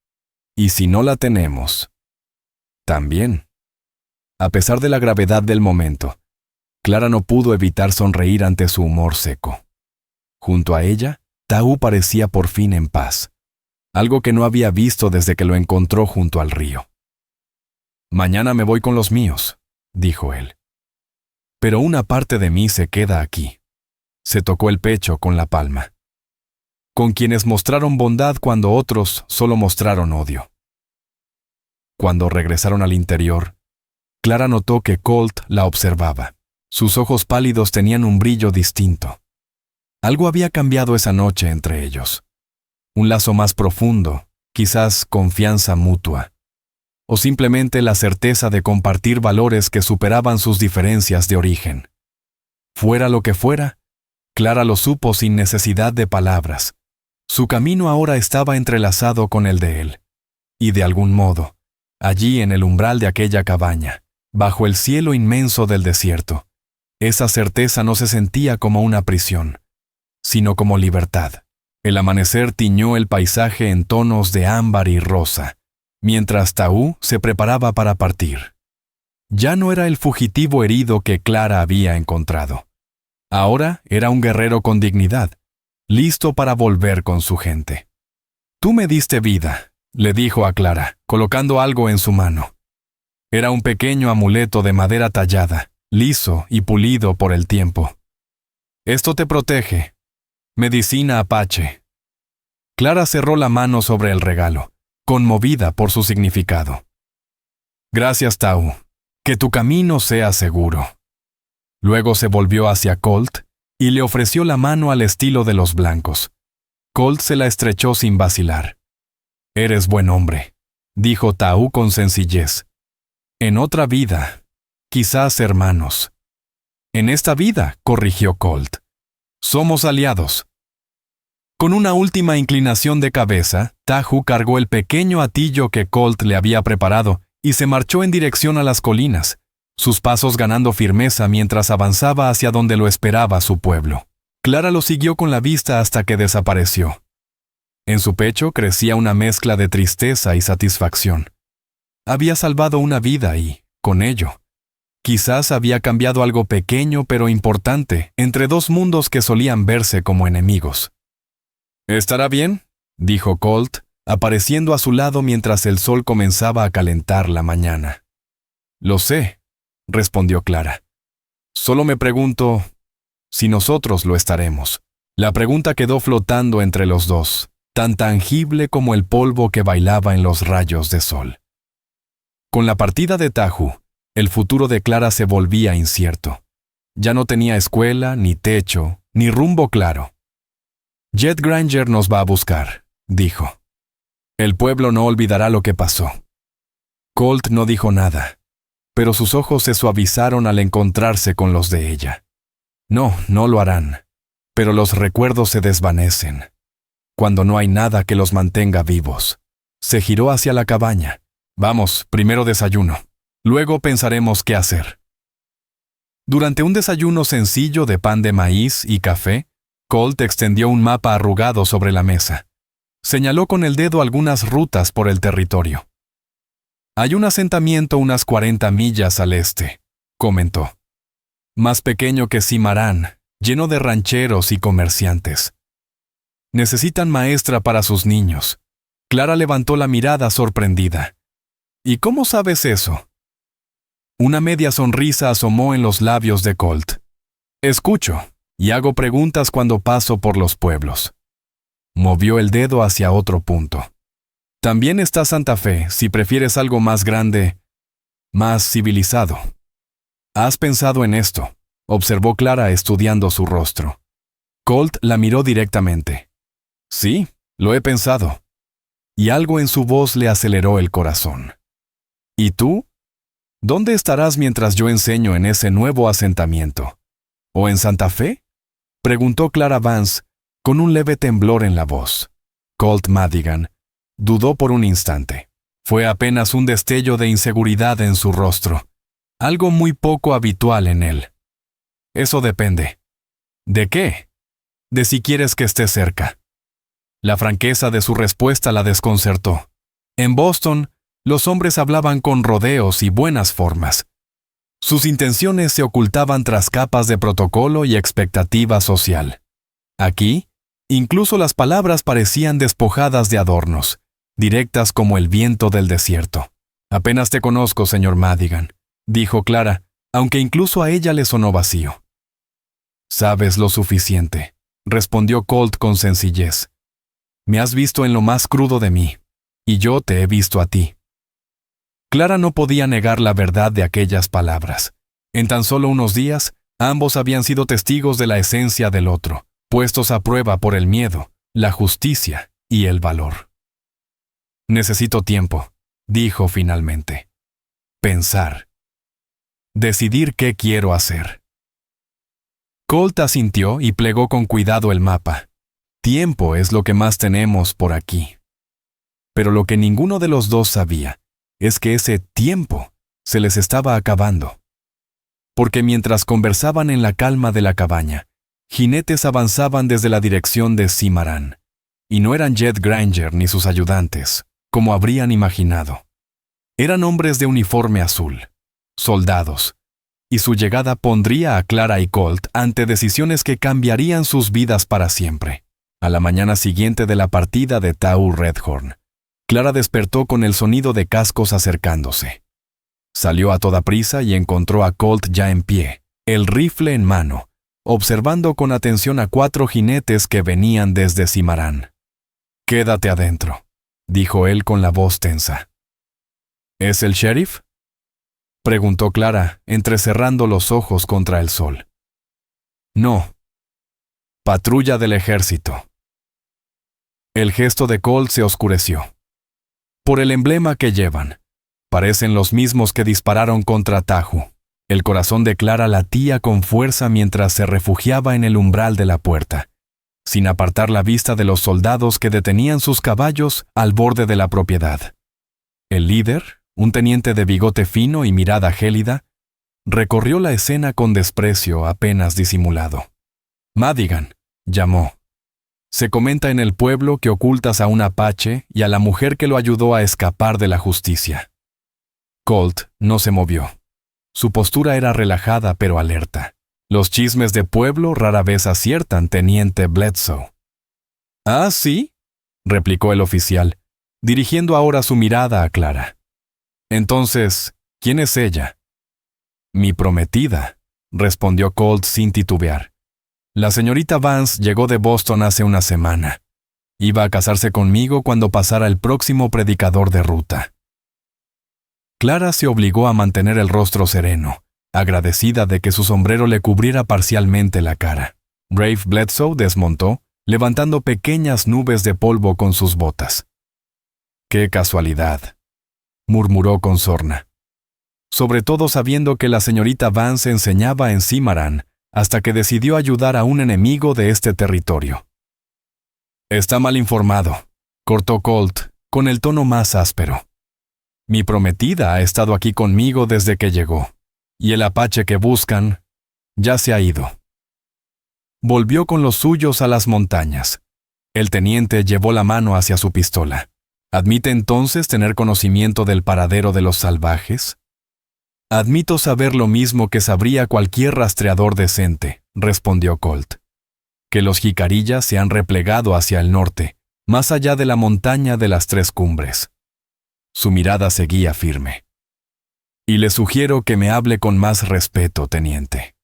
«Y si no la tenemos, también». A pesar de la gravedad del momento, Clara no pudo evitar sonreír ante su humor seco. Junto a ella, Taú parecía por fin en paz, algo que no había visto desde que lo encontró junto al río. «Mañana me voy con los míos», dijo él. «Pero una parte de mí se queda aquí». Se tocó el pecho con la palma. «Con quienes mostraron bondad cuando otros solo mostraron odio». Cuando regresaron al interior, Clara notó que Colt la observaba. Sus ojos pálidos tenían un brillo distinto. Algo había cambiado esa noche entre ellos. Un lazo más profundo, quizás confianza mutua, o simplemente la certeza de compartir valores que superaban sus diferencias de origen. Fuera lo que fuera, Clara lo supo sin necesidad de palabras. Su camino ahora estaba entrelazado con el de él. Y de algún modo, allí en el umbral de aquella cabaña, bajo el cielo inmenso del desierto, esa certeza no se sentía como una prisión, sino como libertad. El amanecer tiñó el paisaje en tonos de ámbar y rosa, mientras Taú se preparaba para partir. Ya no era el fugitivo herido que Clara había encontrado. Ahora era un guerrero con dignidad, listo para volver con su gente. «Tú me diste vida», le dijo a Clara, colocando algo en su mano. Era un pequeño amuleto de madera tallada, liso y pulido por el tiempo. «Esto te protege. Medicina apache». Clara cerró la mano sobre el regalo, conmovida por su significado. «Gracias, Taú. Que tu camino sea seguro». Luego se volvió hacia Colt y le ofreció la mano al estilo de los blancos. Colt se la estrechó sin vacilar. «Eres buen hombre», dijo Taú con sencillez. «En otra vida, quizás hermanos». «En esta vida», corrigió Colt. «Somos aliados». Con una última inclinación de cabeza, Tahu cargó el pequeño hatillo que Colt le había preparado y se marchó en dirección a las colinas, sus pasos ganando firmeza mientras avanzaba hacia donde lo esperaba su pueblo. Clara lo siguió con la vista hasta que desapareció. En su pecho crecía una mezcla de tristeza y satisfacción. Había salvado una vida y, con ello, quizás había cambiado algo pequeño pero importante entre dos mundos que solían verse como enemigos. «¿Estará bien?», dijo Colt, apareciendo a su lado mientras el sol comenzaba a calentar la mañana. «Lo sé», respondió Clara. «Solo me pregunto si nosotros lo estaremos». La pregunta quedó flotando entre los dos, tan tangible como el polvo que bailaba en los rayos de sol. Con la partida de Tahu, el futuro de Clara se volvía incierto. Ya no tenía escuela, ni techo, ni rumbo claro. «Jet Granger nos va a buscar», dijo. «El pueblo no olvidará lo que pasó». Colt no dijo nada, pero sus ojos se suavizaron al encontrarse con los de ella. No lo harán, pero los recuerdos se desvanecen, cuando no hay nada que los mantenga vivos. Se giró hacia la cabaña. «Vamos, primero desayuno. Luego pensaremos qué hacer». Durante un desayuno sencillo de pan de maíz y café, Colt extendió un mapa arrugado sobre la mesa. Señaló con el dedo algunas rutas por el territorio. «Hay un asentamiento unas 40 millas al este», comentó. «Más pequeño que Cimarán, lleno de rancheros y comerciantes. Necesitan maestra para sus niños». Clara levantó la mirada sorprendida. «¿Y cómo sabes eso?». Una media sonrisa asomó en los labios de Colt. «Escucho y hago preguntas cuando paso por los pueblos». Movió el dedo hacia otro punto. «También está Santa Fe, si prefieres algo más grande, más civilizado». «¿Has pensado en esto?», observó Clara estudiando su rostro. Colt la miró directamente. «Sí, lo he pensado». Y algo en su voz le aceleró el corazón. «¿Y tú? ¿Dónde estarás mientras yo enseño en ese nuevo asentamiento? ¿O en Santa Fe?», preguntó Clara Vance, con un leve temblor en la voz. Colt Madigan dudó por un instante. Fue apenas un destello de inseguridad en su rostro, algo muy poco habitual en él. «Eso depende». «¿De qué?». «De si quieres que esté cerca». La franqueza de su respuesta la desconcertó. En Boston, los hombres hablaban con rodeos y buenas formas. Sus intenciones se ocultaban tras capas de protocolo y expectativa social. Aquí, incluso las palabras parecían despojadas de adornos, directas como el viento del desierto. «Apenas te conozco, señor Madigan», dijo Clara, aunque incluso a ella le sonó vacío. «Sabes lo suficiente», respondió Colt con sencillez. «Me has visto en lo más crudo de mí, y yo te he visto a ti». Clara no podía negar la verdad de aquellas palabras. En tan solo unos días, ambos habían sido testigos de la esencia del otro, puestos a prueba por el miedo, la justicia y el valor. «Necesito tiempo», dijo finalmente. «Pensar. Decidir qué quiero hacer». Colt asintió y plegó con cuidado el mapa. Tiempo es lo que más tenemos por aquí. Pero lo que ninguno de los dos sabía es que ese tiempo se les estaba acabando. Porque mientras conversaban en la calma de la cabaña, jinetes avanzaban desde la dirección de Cimarán, y no eran Jed Granger ni sus ayudantes, como habrían imaginado. Eran hombres de uniforme azul, soldados, y su llegada pondría a Clara y Colt ante decisiones que cambiarían sus vidas para siempre. A la mañana siguiente de la partida de Tau Redhorn, Clara despertó con el sonido de cascos acercándose. Salió a toda prisa y encontró a Colt ya en pie, el rifle en mano, observando con atención a 4 jinetes que venían desde Cimarán. «Quédate adentro», dijo él con la voz tensa. «¿Es el sheriff?», preguntó Clara, entrecerrando los ojos contra el sol. «No. Patrulla del ejército». El gesto de Colt se oscureció. Por el emblema que llevan, parecen los mismos que dispararon contra Tahu. El corazón de Clara latía con fuerza mientras se refugiaba en el umbral de la puerta, sin apartar la vista de los soldados que detenían sus caballos al borde de la propiedad. El líder, un teniente de bigote fino y mirada gélida, recorrió la escena con desprecio apenas disimulado. «Madigan», llamó. «Se comenta en el pueblo que ocultas a un apache y a la mujer que lo ayudó a escapar de la justicia». Colt no se movió. Su postura era relajada pero alerta. «Los chismes de pueblo rara vez aciertan, teniente Bledsoe». «¿Ah, sí?», replicó el oficial, dirigiendo ahora su mirada a Clara. «Entonces, ¿quién es ella?» «Mi prometida», respondió Colt sin titubear. «La señorita Vance llegó de Boston hace una semana. Iba a casarse conmigo cuando pasara el próximo predicador de ruta». Clara se obligó a mantener el rostro sereno, agradecida de que su sombrero le cubriera parcialmente la cara. Rafe Bledsoe desmontó, levantando pequeñas nubes de polvo con sus botas. «Qué casualidad», murmuró con sorna. Sobre todo sabiendo que la señorita Vance enseñaba en Cimarán hasta que decidió ayudar a un enemigo de este territorio. «Está mal informado», cortó Colt, con el tono más áspero. «Mi prometida ha estado aquí conmigo desde que llegó, y el apache que buscan ya se ha ido». Volvió con los suyos a las montañas. El teniente llevó la mano hacia su pistola. «¿Admite entonces tener conocimiento del paradero de los salvajes?» «Admito saber lo mismo que sabría cualquier rastreador decente», respondió Colt. «Que los jicarillas se han replegado hacia el norte, más allá de la montaña de las 3 cumbres». Su mirada seguía firme. «Y le sugiero que me hable con más respeto, teniente.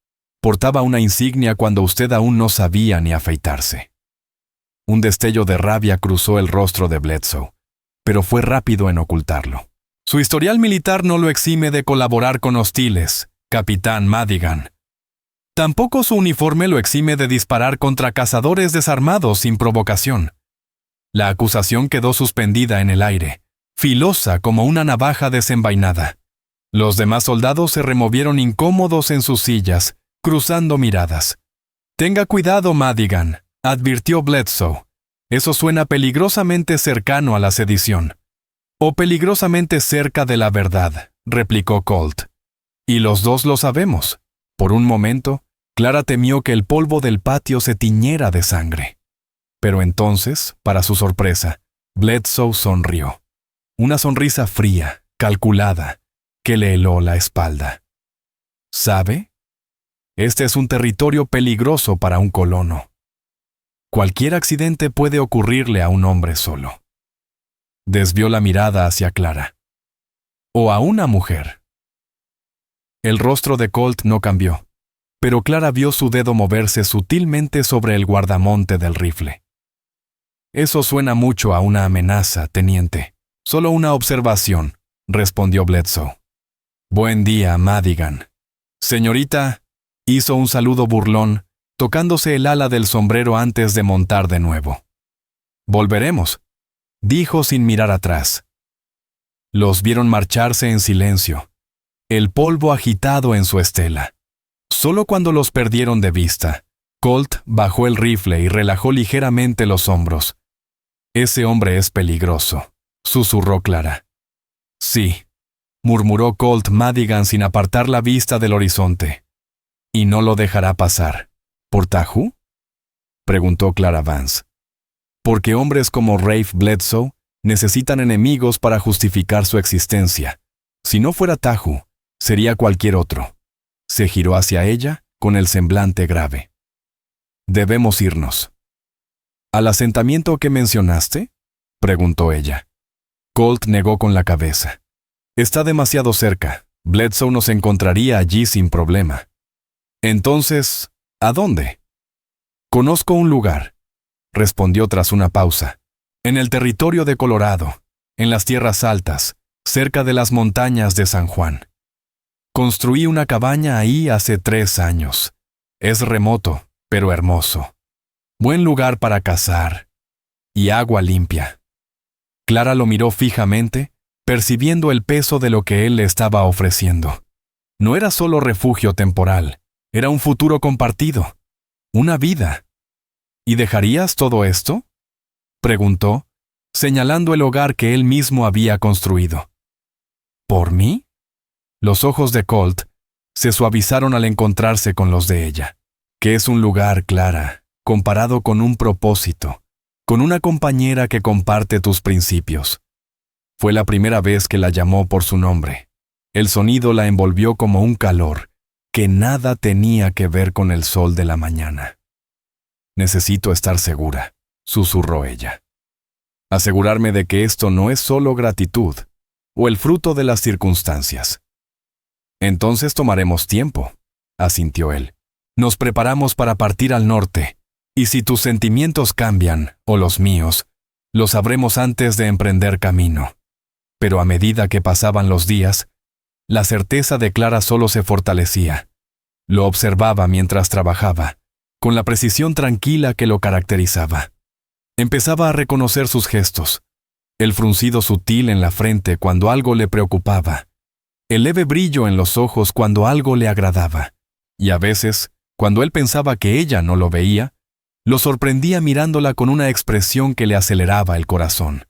Portaba una insignia cuando usted aún no sabía ni afeitarse». Un destello de rabia cruzó el rostro de Bledsoe, pero fue rápido en ocultarlo. «Su historial militar no lo exime de colaborar con hostiles, capitán Madigan. Tampoco su uniforme lo exime de disparar contra cazadores desarmados sin provocación». La acusación quedó suspendida en el aire, filosa como una navaja desenvainada. Los demás soldados se removieron incómodos en sus sillas, cruzando miradas. «Tenga cuidado, Madigan», advirtió Bledsoe. «Eso suena peligrosamente cercano a la sedición». «O peligrosamente cerca de la verdad», replicó Colt. «Y los dos lo sabemos». Por un momento, Clara temió que el polvo del patio se tiñera de sangre. Pero entonces, para su sorpresa, Bledsoe sonrió. Una sonrisa fría, calculada, que le heló la espalda. ¿Sabe? Este es un territorio peligroso para un colono. Cualquier accidente puede ocurrirle a un hombre solo. Desvió la mirada hacia Clara. O a una mujer. El rostro de Colt no cambió, pero Clara vio su dedo moverse sutilmente sobre el guardamonte del rifle. Eso suena mucho a una amenaza, teniente. Solo una observación, respondió Bledsoe. Buen día, Madigan. Señorita, hizo un saludo burlón, tocándose el ala del sombrero antes de montar de nuevo. Volveremos, dijo sin mirar atrás. Los vieron marcharse en silencio, el polvo agitado en su estela. Solo cuando los perdieron de vista, Colt bajó el rifle y relajó ligeramente los hombros. Ese hombre es peligroso, susurró Clara. Sí, murmuró Colt Madigan sin apartar la vista del horizonte. ¿Y no lo dejará pasar? ¿Por Tahu? Preguntó Clara Vance. Porque hombres como Rafe Bledsoe necesitan enemigos para justificar su existencia. Si no fuera Tahu, sería cualquier otro. Se giró hacia ella con el semblante grave. Debemos irnos. ¿Al asentamiento que mencionaste? Preguntó ella. Colt negó con la cabeza. Está demasiado cerca. Bledsoe nos encontraría allí sin problema. Entonces, ¿a dónde? Conozco un lugar, respondió tras una pausa. En el territorio de Colorado, en las tierras altas, cerca de las montañas de San Juan. Construí una cabaña ahí hace 3 años. Es remoto, pero hermoso. Buen lugar para cazar. Y agua limpia. Clara lo miró fijamente, percibiendo el peso de lo que él le estaba ofreciendo. No era solo refugio temporal, era un futuro compartido, una vida. ¿Y dejarías todo esto?, preguntó, señalando el hogar que él mismo había construido. ¿Por mí? Los ojos de Colt se suavizaron al encontrarse con los de ella. ¿Qué es un lugar, Clara, comparado con un propósito, con una compañera que comparte tus principios? Fue la primera vez que la llamó por su nombre. El sonido la envolvió como un calor que nada tenía que ver con el sol de la mañana. Necesito estar segura, susurró ella. Asegurarme de que esto no es solo gratitud o el fruto de las circunstancias. Entonces tomaremos tiempo, asintió él. Nos preparamos para partir al norte, y si tus sentimientos cambian, o los míos, lo sabremos antes de emprender camino. Pero a medida que pasaban los días, la certeza de Clara solo se fortalecía. Lo observaba mientras trabajaba, con la precisión tranquila que lo caracterizaba. Empezaba a reconocer sus gestos, el fruncido sutil en la frente cuando algo le preocupaba, el leve brillo en los ojos cuando algo le agradaba, y a veces, cuando él pensaba que ella no lo veía, lo sorprendía mirándola con una expresión que le aceleraba el corazón,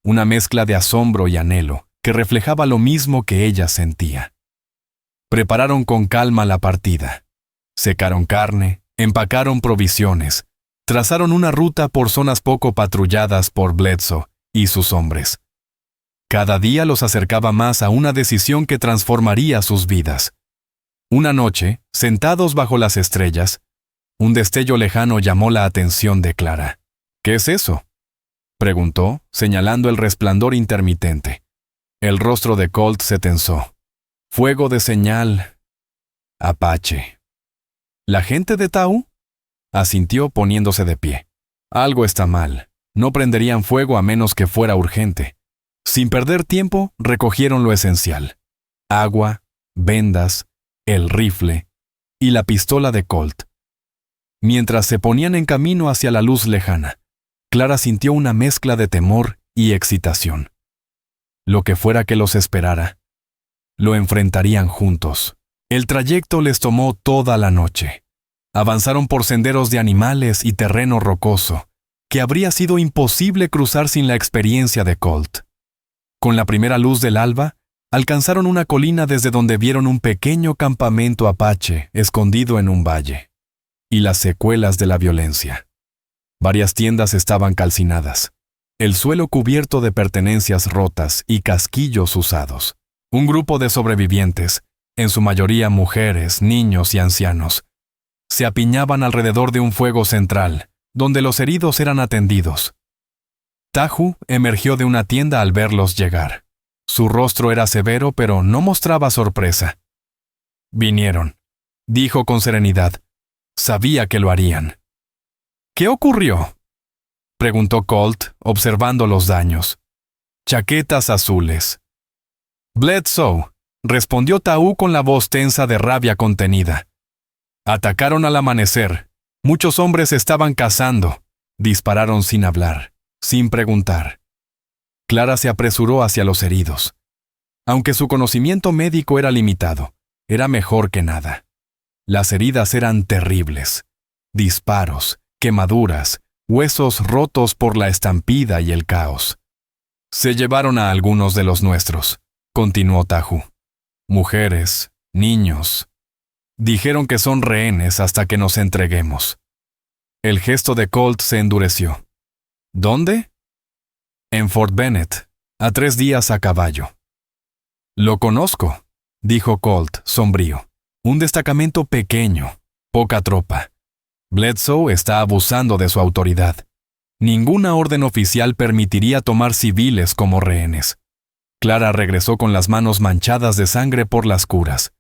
una mezcla de asombro y anhelo que reflejaba lo mismo que ella sentía. Prepararon con calma la partida. Secaron carne, empacaron provisiones, trazaron una ruta por zonas poco patrulladas por Bledsoe y sus hombres. Cada día los acercaba más a una decisión que transformaría sus vidas. Una noche, sentados bajo las estrellas, un destello lejano llamó la atención de Clara. ¿Qué es eso?, preguntó, señalando el resplandor intermitente. El rostro de Colt se tensó. Fuego de señal. Apache. ¿La gente de Tahu?, asintió poniéndose de pie. Algo está mal. No prenderían fuego a menos que fuera urgente. Sin perder tiempo, recogieron lo esencial: agua, vendas, el rifle y la pistola de Colt. Mientras se ponían en camino hacia la luz lejana, Clara sintió una mezcla de temor y excitación. Lo que fuera que los esperara, lo enfrentarían juntos. El trayecto les tomó toda la noche. Avanzaron por senderos de animales y terreno rocoso, que habría sido imposible cruzar sin la experiencia de Colt. Con la primera luz del alba, alcanzaron una colina desde donde vieron un pequeño campamento apache escondido en un valle, y las secuelas de la violencia. Varias tiendas estaban calcinadas, el suelo cubierto de pertenencias rotas y casquillos usados. Un grupo de sobrevivientes, en su mayoría mujeres, niños y ancianos. Se apiñaban alrededor de un fuego central, donde los heridos eran atendidos. Tahu emergió de una tienda al verlos llegar. Su rostro era severo, pero no mostraba sorpresa. Vinieron, dijo con serenidad. Sabía que lo harían. ¿Qué ocurrió?, preguntó Colt, observando los daños. Chaquetas azules. Bledsoe, respondió Tahu con la voz tensa de rabia contenida. Atacaron al amanecer. Muchos hombres estaban cazando. Dispararon sin hablar, sin preguntar. Clara se apresuró hacia los heridos. Aunque su conocimiento médico era limitado, era mejor que nada. Las heridas eran terribles. Disparos, quemaduras, huesos rotos por la estampida y el caos. Se llevaron a algunos de los nuestros, continuó Tahu. Mujeres, niños. Dijeron que son rehenes hasta que nos entreguemos. El gesto de Colt se endureció. ¿Dónde? En Fort Bennet, a 3 días a caballo. Lo conozco, dijo Colt, sombrío. Un destacamento pequeño, poca tropa. Bledsoe está abusando de su autoridad. Ninguna orden oficial permitiría tomar civiles como rehenes. Clara regresó con las manos manchadas de sangre por las curas.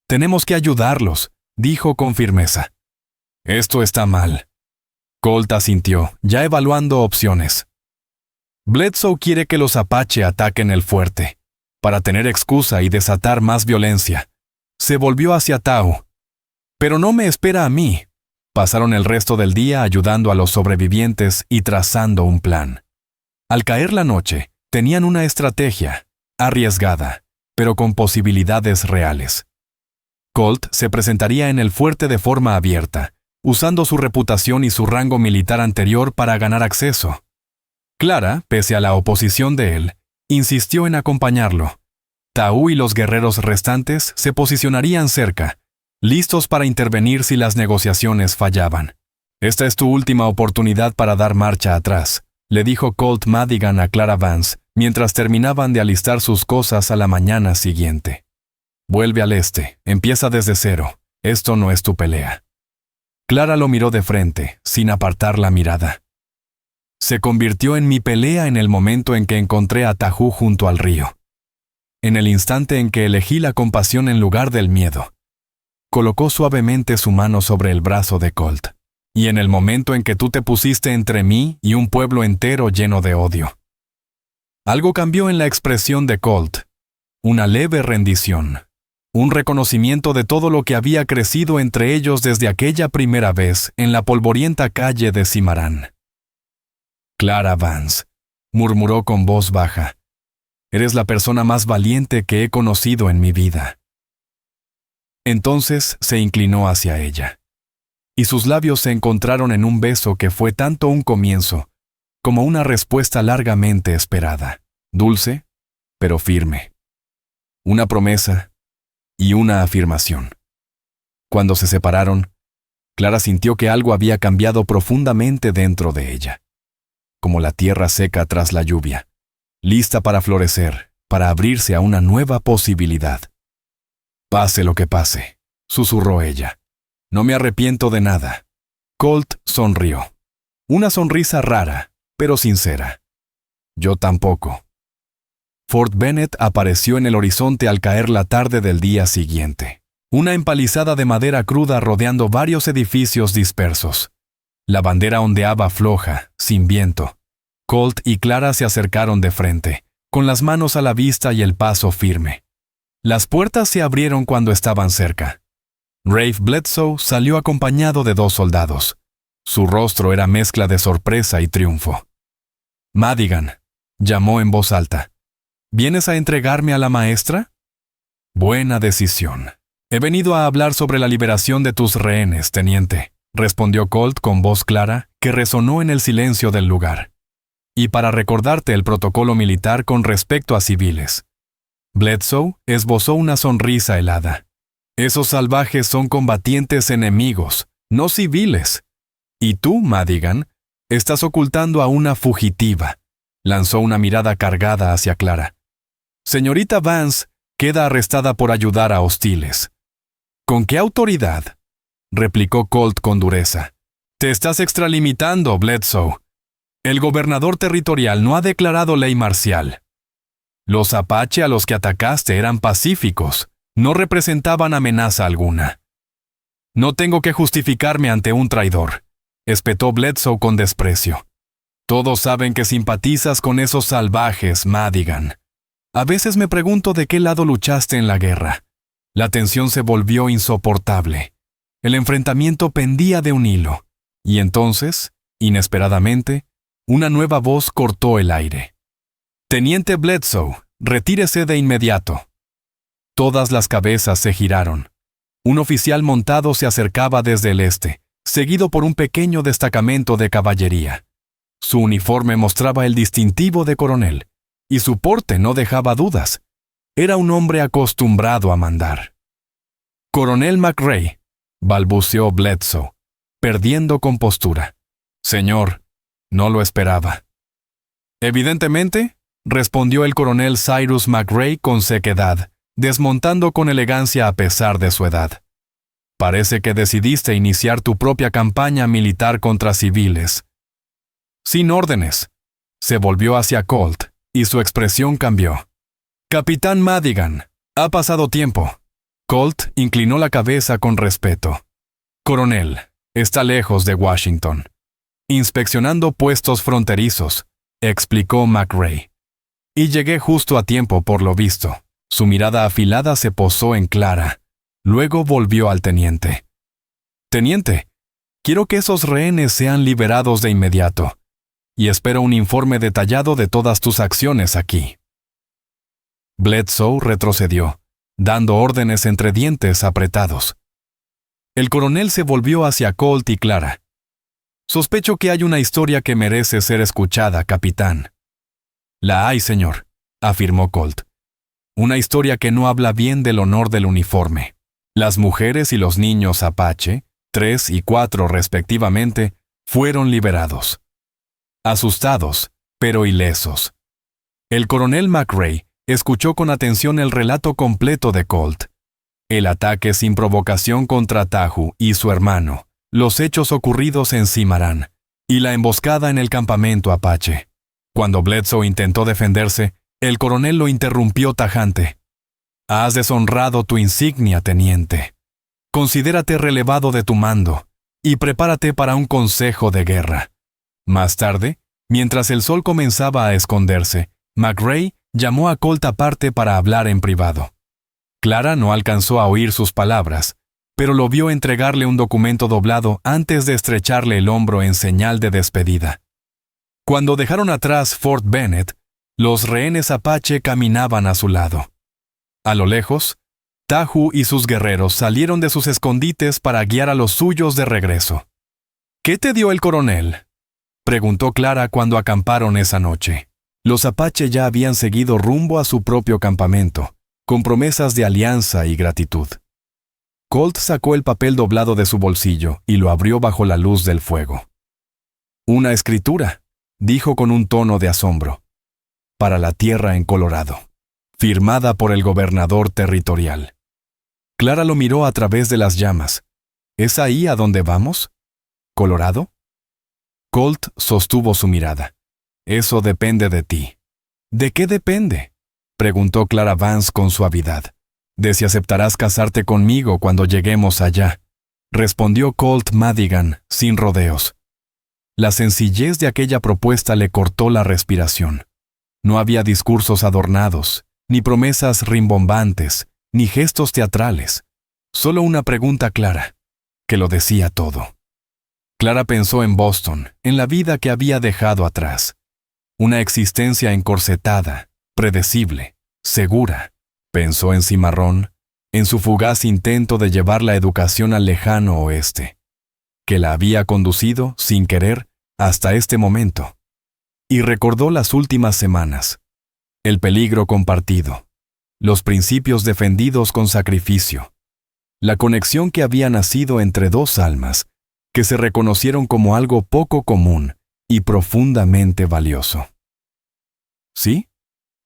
Tenemos que ayudarlos, dijo con firmeza. Esto está mal. Colt asintió, ya evaluando opciones. Bledsoe quiere que los Apache ataquen el fuerte, para tener excusa y desatar más violencia. Se volvió hacia Tahu. Pero no me espera a mí. Pasaron el resto del día ayudando a los sobrevivientes y trazando un plan. Al caer la noche, tenían una estrategia, arriesgada, pero con posibilidades reales. Colt se presentaría en el fuerte de forma abierta, usando su reputación y su rango militar anterior para ganar acceso. Clara, pese a la oposición de él, insistió en acompañarlo. Tahu y los guerreros restantes se posicionarían cerca, listos para intervenir si las negociaciones fallaban. Esta es tu última oportunidad para dar marcha atrás, le dijo Colt Madigan a Clara Vance, mientras terminaban de alistar sus cosas a la mañana siguiente. Vuelve al este, empieza desde cero, esto no es tu pelea. Clara lo miró de frente, sin apartar la mirada. Se convirtió en mi pelea en el momento en que encontré a Tahu junto al río. En el instante en que elegí la compasión en lugar del miedo. Colocó suavemente su mano sobre el brazo de Colt. Y en el momento en que tú te pusiste entre mí y un pueblo entero lleno de odio. Algo cambió en la expresión de Colt. Una leve rendición. Un reconocimiento de todo lo que había crecido entre ellos desde aquella primera vez en la polvorienta calle de Cimarán. Clara Vance, murmuró con voz baja. Eres la persona más valiente que he conocido en mi vida. Entonces se inclinó hacia ella. Y sus labios se encontraron en un beso que fue tanto un comienzo como una respuesta largamente esperada. Dulce, pero firme. Una promesa y una afirmación. Cuando se separaron, Clara sintió que algo había cambiado profundamente dentro de ella, como la tierra seca tras la lluvia, lista para florecer, para abrirse a una nueva posibilidad. Pase lo que pase, susurró ella. No me arrepiento de nada. Colt sonrió. Una sonrisa rara, pero sincera. Yo tampoco. Fort Bennet apareció en el horizonte al caer la tarde del día siguiente. Una empalizada de madera cruda rodeando varios edificios dispersos. La bandera ondeaba floja, sin viento. Colt y Clara se acercaron de frente, con las manos a la vista y el paso firme. Las puertas se abrieron cuando estaban cerca. Rafe Bledsoe salió acompañado de 2 soldados. Su rostro era mezcla de sorpresa y triunfo. Madigan, llamó en voz alta. ¿Vienes a entregarme a la maestra? Buena decisión. He venido a hablar sobre la liberación de tus rehenes, teniente, respondió Colt con voz clara que resonó en el silencio del lugar. Y para recordarte el protocolo militar con respecto a civiles. Bledsoe esbozó una sonrisa helada. Esos salvajes son combatientes enemigos, no civiles. Y tú, Madigan, estás ocultando a una fugitiva. Lanzó una mirada cargada hacia Clara. Señorita Vance, queda arrestada por ayudar a hostiles. ¿Con qué autoridad?, replicó Colt con dureza. Te estás extralimitando, Bledsoe. El gobernador territorial no ha declarado ley marcial. Los apache a los que atacaste eran pacíficos, no representaban amenaza alguna. No tengo que justificarme ante un traidor, espetó Bledsoe con desprecio. Todos saben que simpatizas con esos salvajes, Madigan. A veces me pregunto de qué lado luchaste en la guerra. La tensión se volvió insoportable. El enfrentamiento pendía de un hilo. Y entonces, inesperadamente, una nueva voz cortó el aire. Teniente Bledsoe, retírese de inmediato. Todas las cabezas se giraron. Un oficial montado se acercaba desde el este, seguido por un pequeño destacamento de caballería. Su uniforme mostraba el distintivo de coronel, y su porte no dejaba dudas. Era un hombre acostumbrado a mandar. «Coronel McRae», balbuceó Bledsoe, perdiendo compostura. «Señor, no lo esperaba». «Evidentemente», respondió el coronel Cyrus McRae con sequedad, desmontando con elegancia a pesar de su edad. «Parece que decidiste iniciar tu propia campaña militar contra civiles». «Sin órdenes». Se volvió hacia Colt, y su expresión cambió. «Capitán Madigan, ha pasado tiempo». Colt inclinó la cabeza con respeto. «Coronel, está lejos de Washington. Inspeccionando puestos fronterizos», explicó McRae. «Y llegué justo a tiempo por lo visto». Su mirada afilada se posó en Clara. Luego volvió al teniente. «Teniente, quiero que esos rehenes sean liberados de inmediato. Y espero un informe detallado de todas tus acciones aquí». Bledsoe retrocedió, dando órdenes entre dientes apretados. El coronel se volvió hacia Colt y Clara. «Sospecho que hay una historia que merece ser escuchada, capitán». «La hay, señor», afirmó Colt. «Una historia que no habla bien del honor del uniforme. Las mujeres y los niños apache, 3 y 4 respectivamente, fueron liberados. Asustados, pero ilesos». El coronel McRae escuchó con atención el relato completo de Colt. El ataque sin provocación contra Tahu y su hermano, los hechos ocurridos en Cimarán, y la emboscada en el campamento apache. Cuando Bledsoe intentó defenderse, el coronel lo interrumpió tajante. «Has deshonrado tu insignia, teniente. Considérate relevado de tu mando, y prepárate para un consejo de guerra». Más tarde, mientras el sol comenzaba a esconderse, McRae llamó a Colt aparte para hablar en privado. Clara no alcanzó a oír sus palabras, pero lo vio entregarle un documento doblado antes de estrecharle el hombro en señal de despedida. Cuando dejaron atrás Fort Bennet, los rehenes apache caminaban a su lado. A lo lejos, Tahu y sus guerreros salieron de sus escondites para guiar a los suyos de regreso. «¿Qué te dio el coronel?», preguntó Clara cuando acamparon esa noche. Los apache ya habían seguido rumbo a su propio campamento, con promesas de alianza y gratitud. Colt sacó el papel doblado de su bolsillo y lo abrió bajo la luz del fuego. «Una escritura», dijo con un tono de asombro. «Para la tierra en Colorado, firmada por el gobernador territorial». Clara lo miró a través de las llamas. «¿Es ahí a donde vamos? ¿Colorado?» Colt sostuvo su mirada. «Eso depende de ti». «¿De qué depende?», preguntó Clara Vance con suavidad. «De si aceptarás casarte conmigo cuando lleguemos allá», respondió Colt Madigan, sin rodeos. La sencillez de aquella propuesta le cortó la respiración. No había discursos adornados, ni promesas rimbombantes, ni gestos teatrales. Solo una pregunta clara, que lo decía todo. Clara pensó en Boston, en la vida que había dejado atrás. Una existencia encorsetada, predecible, segura. Pensó en Cimarrón, en su fugaz intento de llevar la educación al lejano oeste, que la había conducido, sin querer, hasta este momento. Y recordó las últimas semanas, el peligro compartido, los principios defendidos con sacrificio, la conexión que había nacido entre dos almas que se reconocieron como algo poco común y profundamente valioso. «¿Sí?»,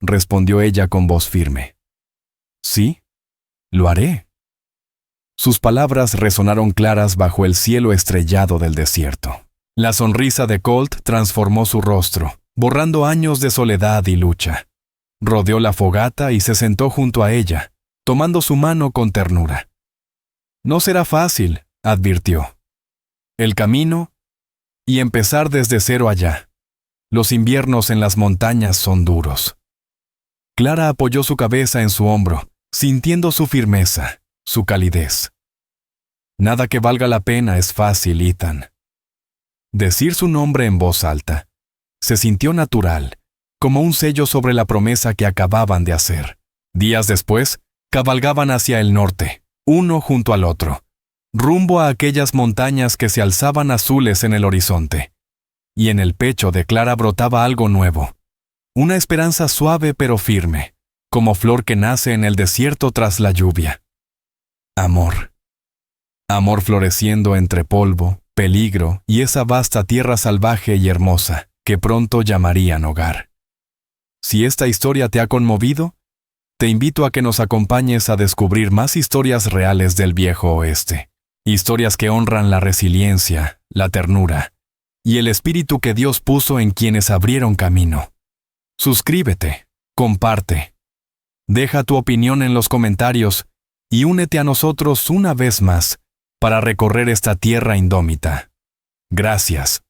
respondió ella con voz firme. Sí, lo haré. Sus palabras resonaron claras bajo el cielo estrellado del desierto. La sonrisa de Colt transformó su rostro, borrando años de soledad y lucha. Rodeó la fogata y se sentó junto a ella, tomando su mano con ternura. No será fácil, advirtió. El camino y empezar desde cero allá. Los inviernos en las montañas son duros. Clara apoyó su cabeza en su hombro, sintiendo su firmeza, su calidez. Nada que valga la pena es fácil, Ethan. Decir su nombre en voz alta se sintió natural, como un sello sobre la promesa que acababan de hacer. Días después, cabalgaban hacia el norte, uno junto al otro, rumbo a aquellas montañas que se alzaban azules en el horizonte. Y en el pecho de Clara brotaba algo nuevo, una esperanza suave pero firme, como flor que nace en el desierto tras la lluvia. Amor. Amor floreciendo entre polvo, peligro y esa vasta tierra salvaje y hermosa que pronto llamarían hogar. Si esta historia te ha conmovido, te invito a que nos acompañes a descubrir más historias reales del viejo oeste. Historias que honran la resiliencia, la ternura y el espíritu que Dios puso en quienes abrieron camino. Suscríbete, comparte, deja tu opinión en los comentarios y únete a nosotros una vez más para recorrer esta tierra indómita. Gracias.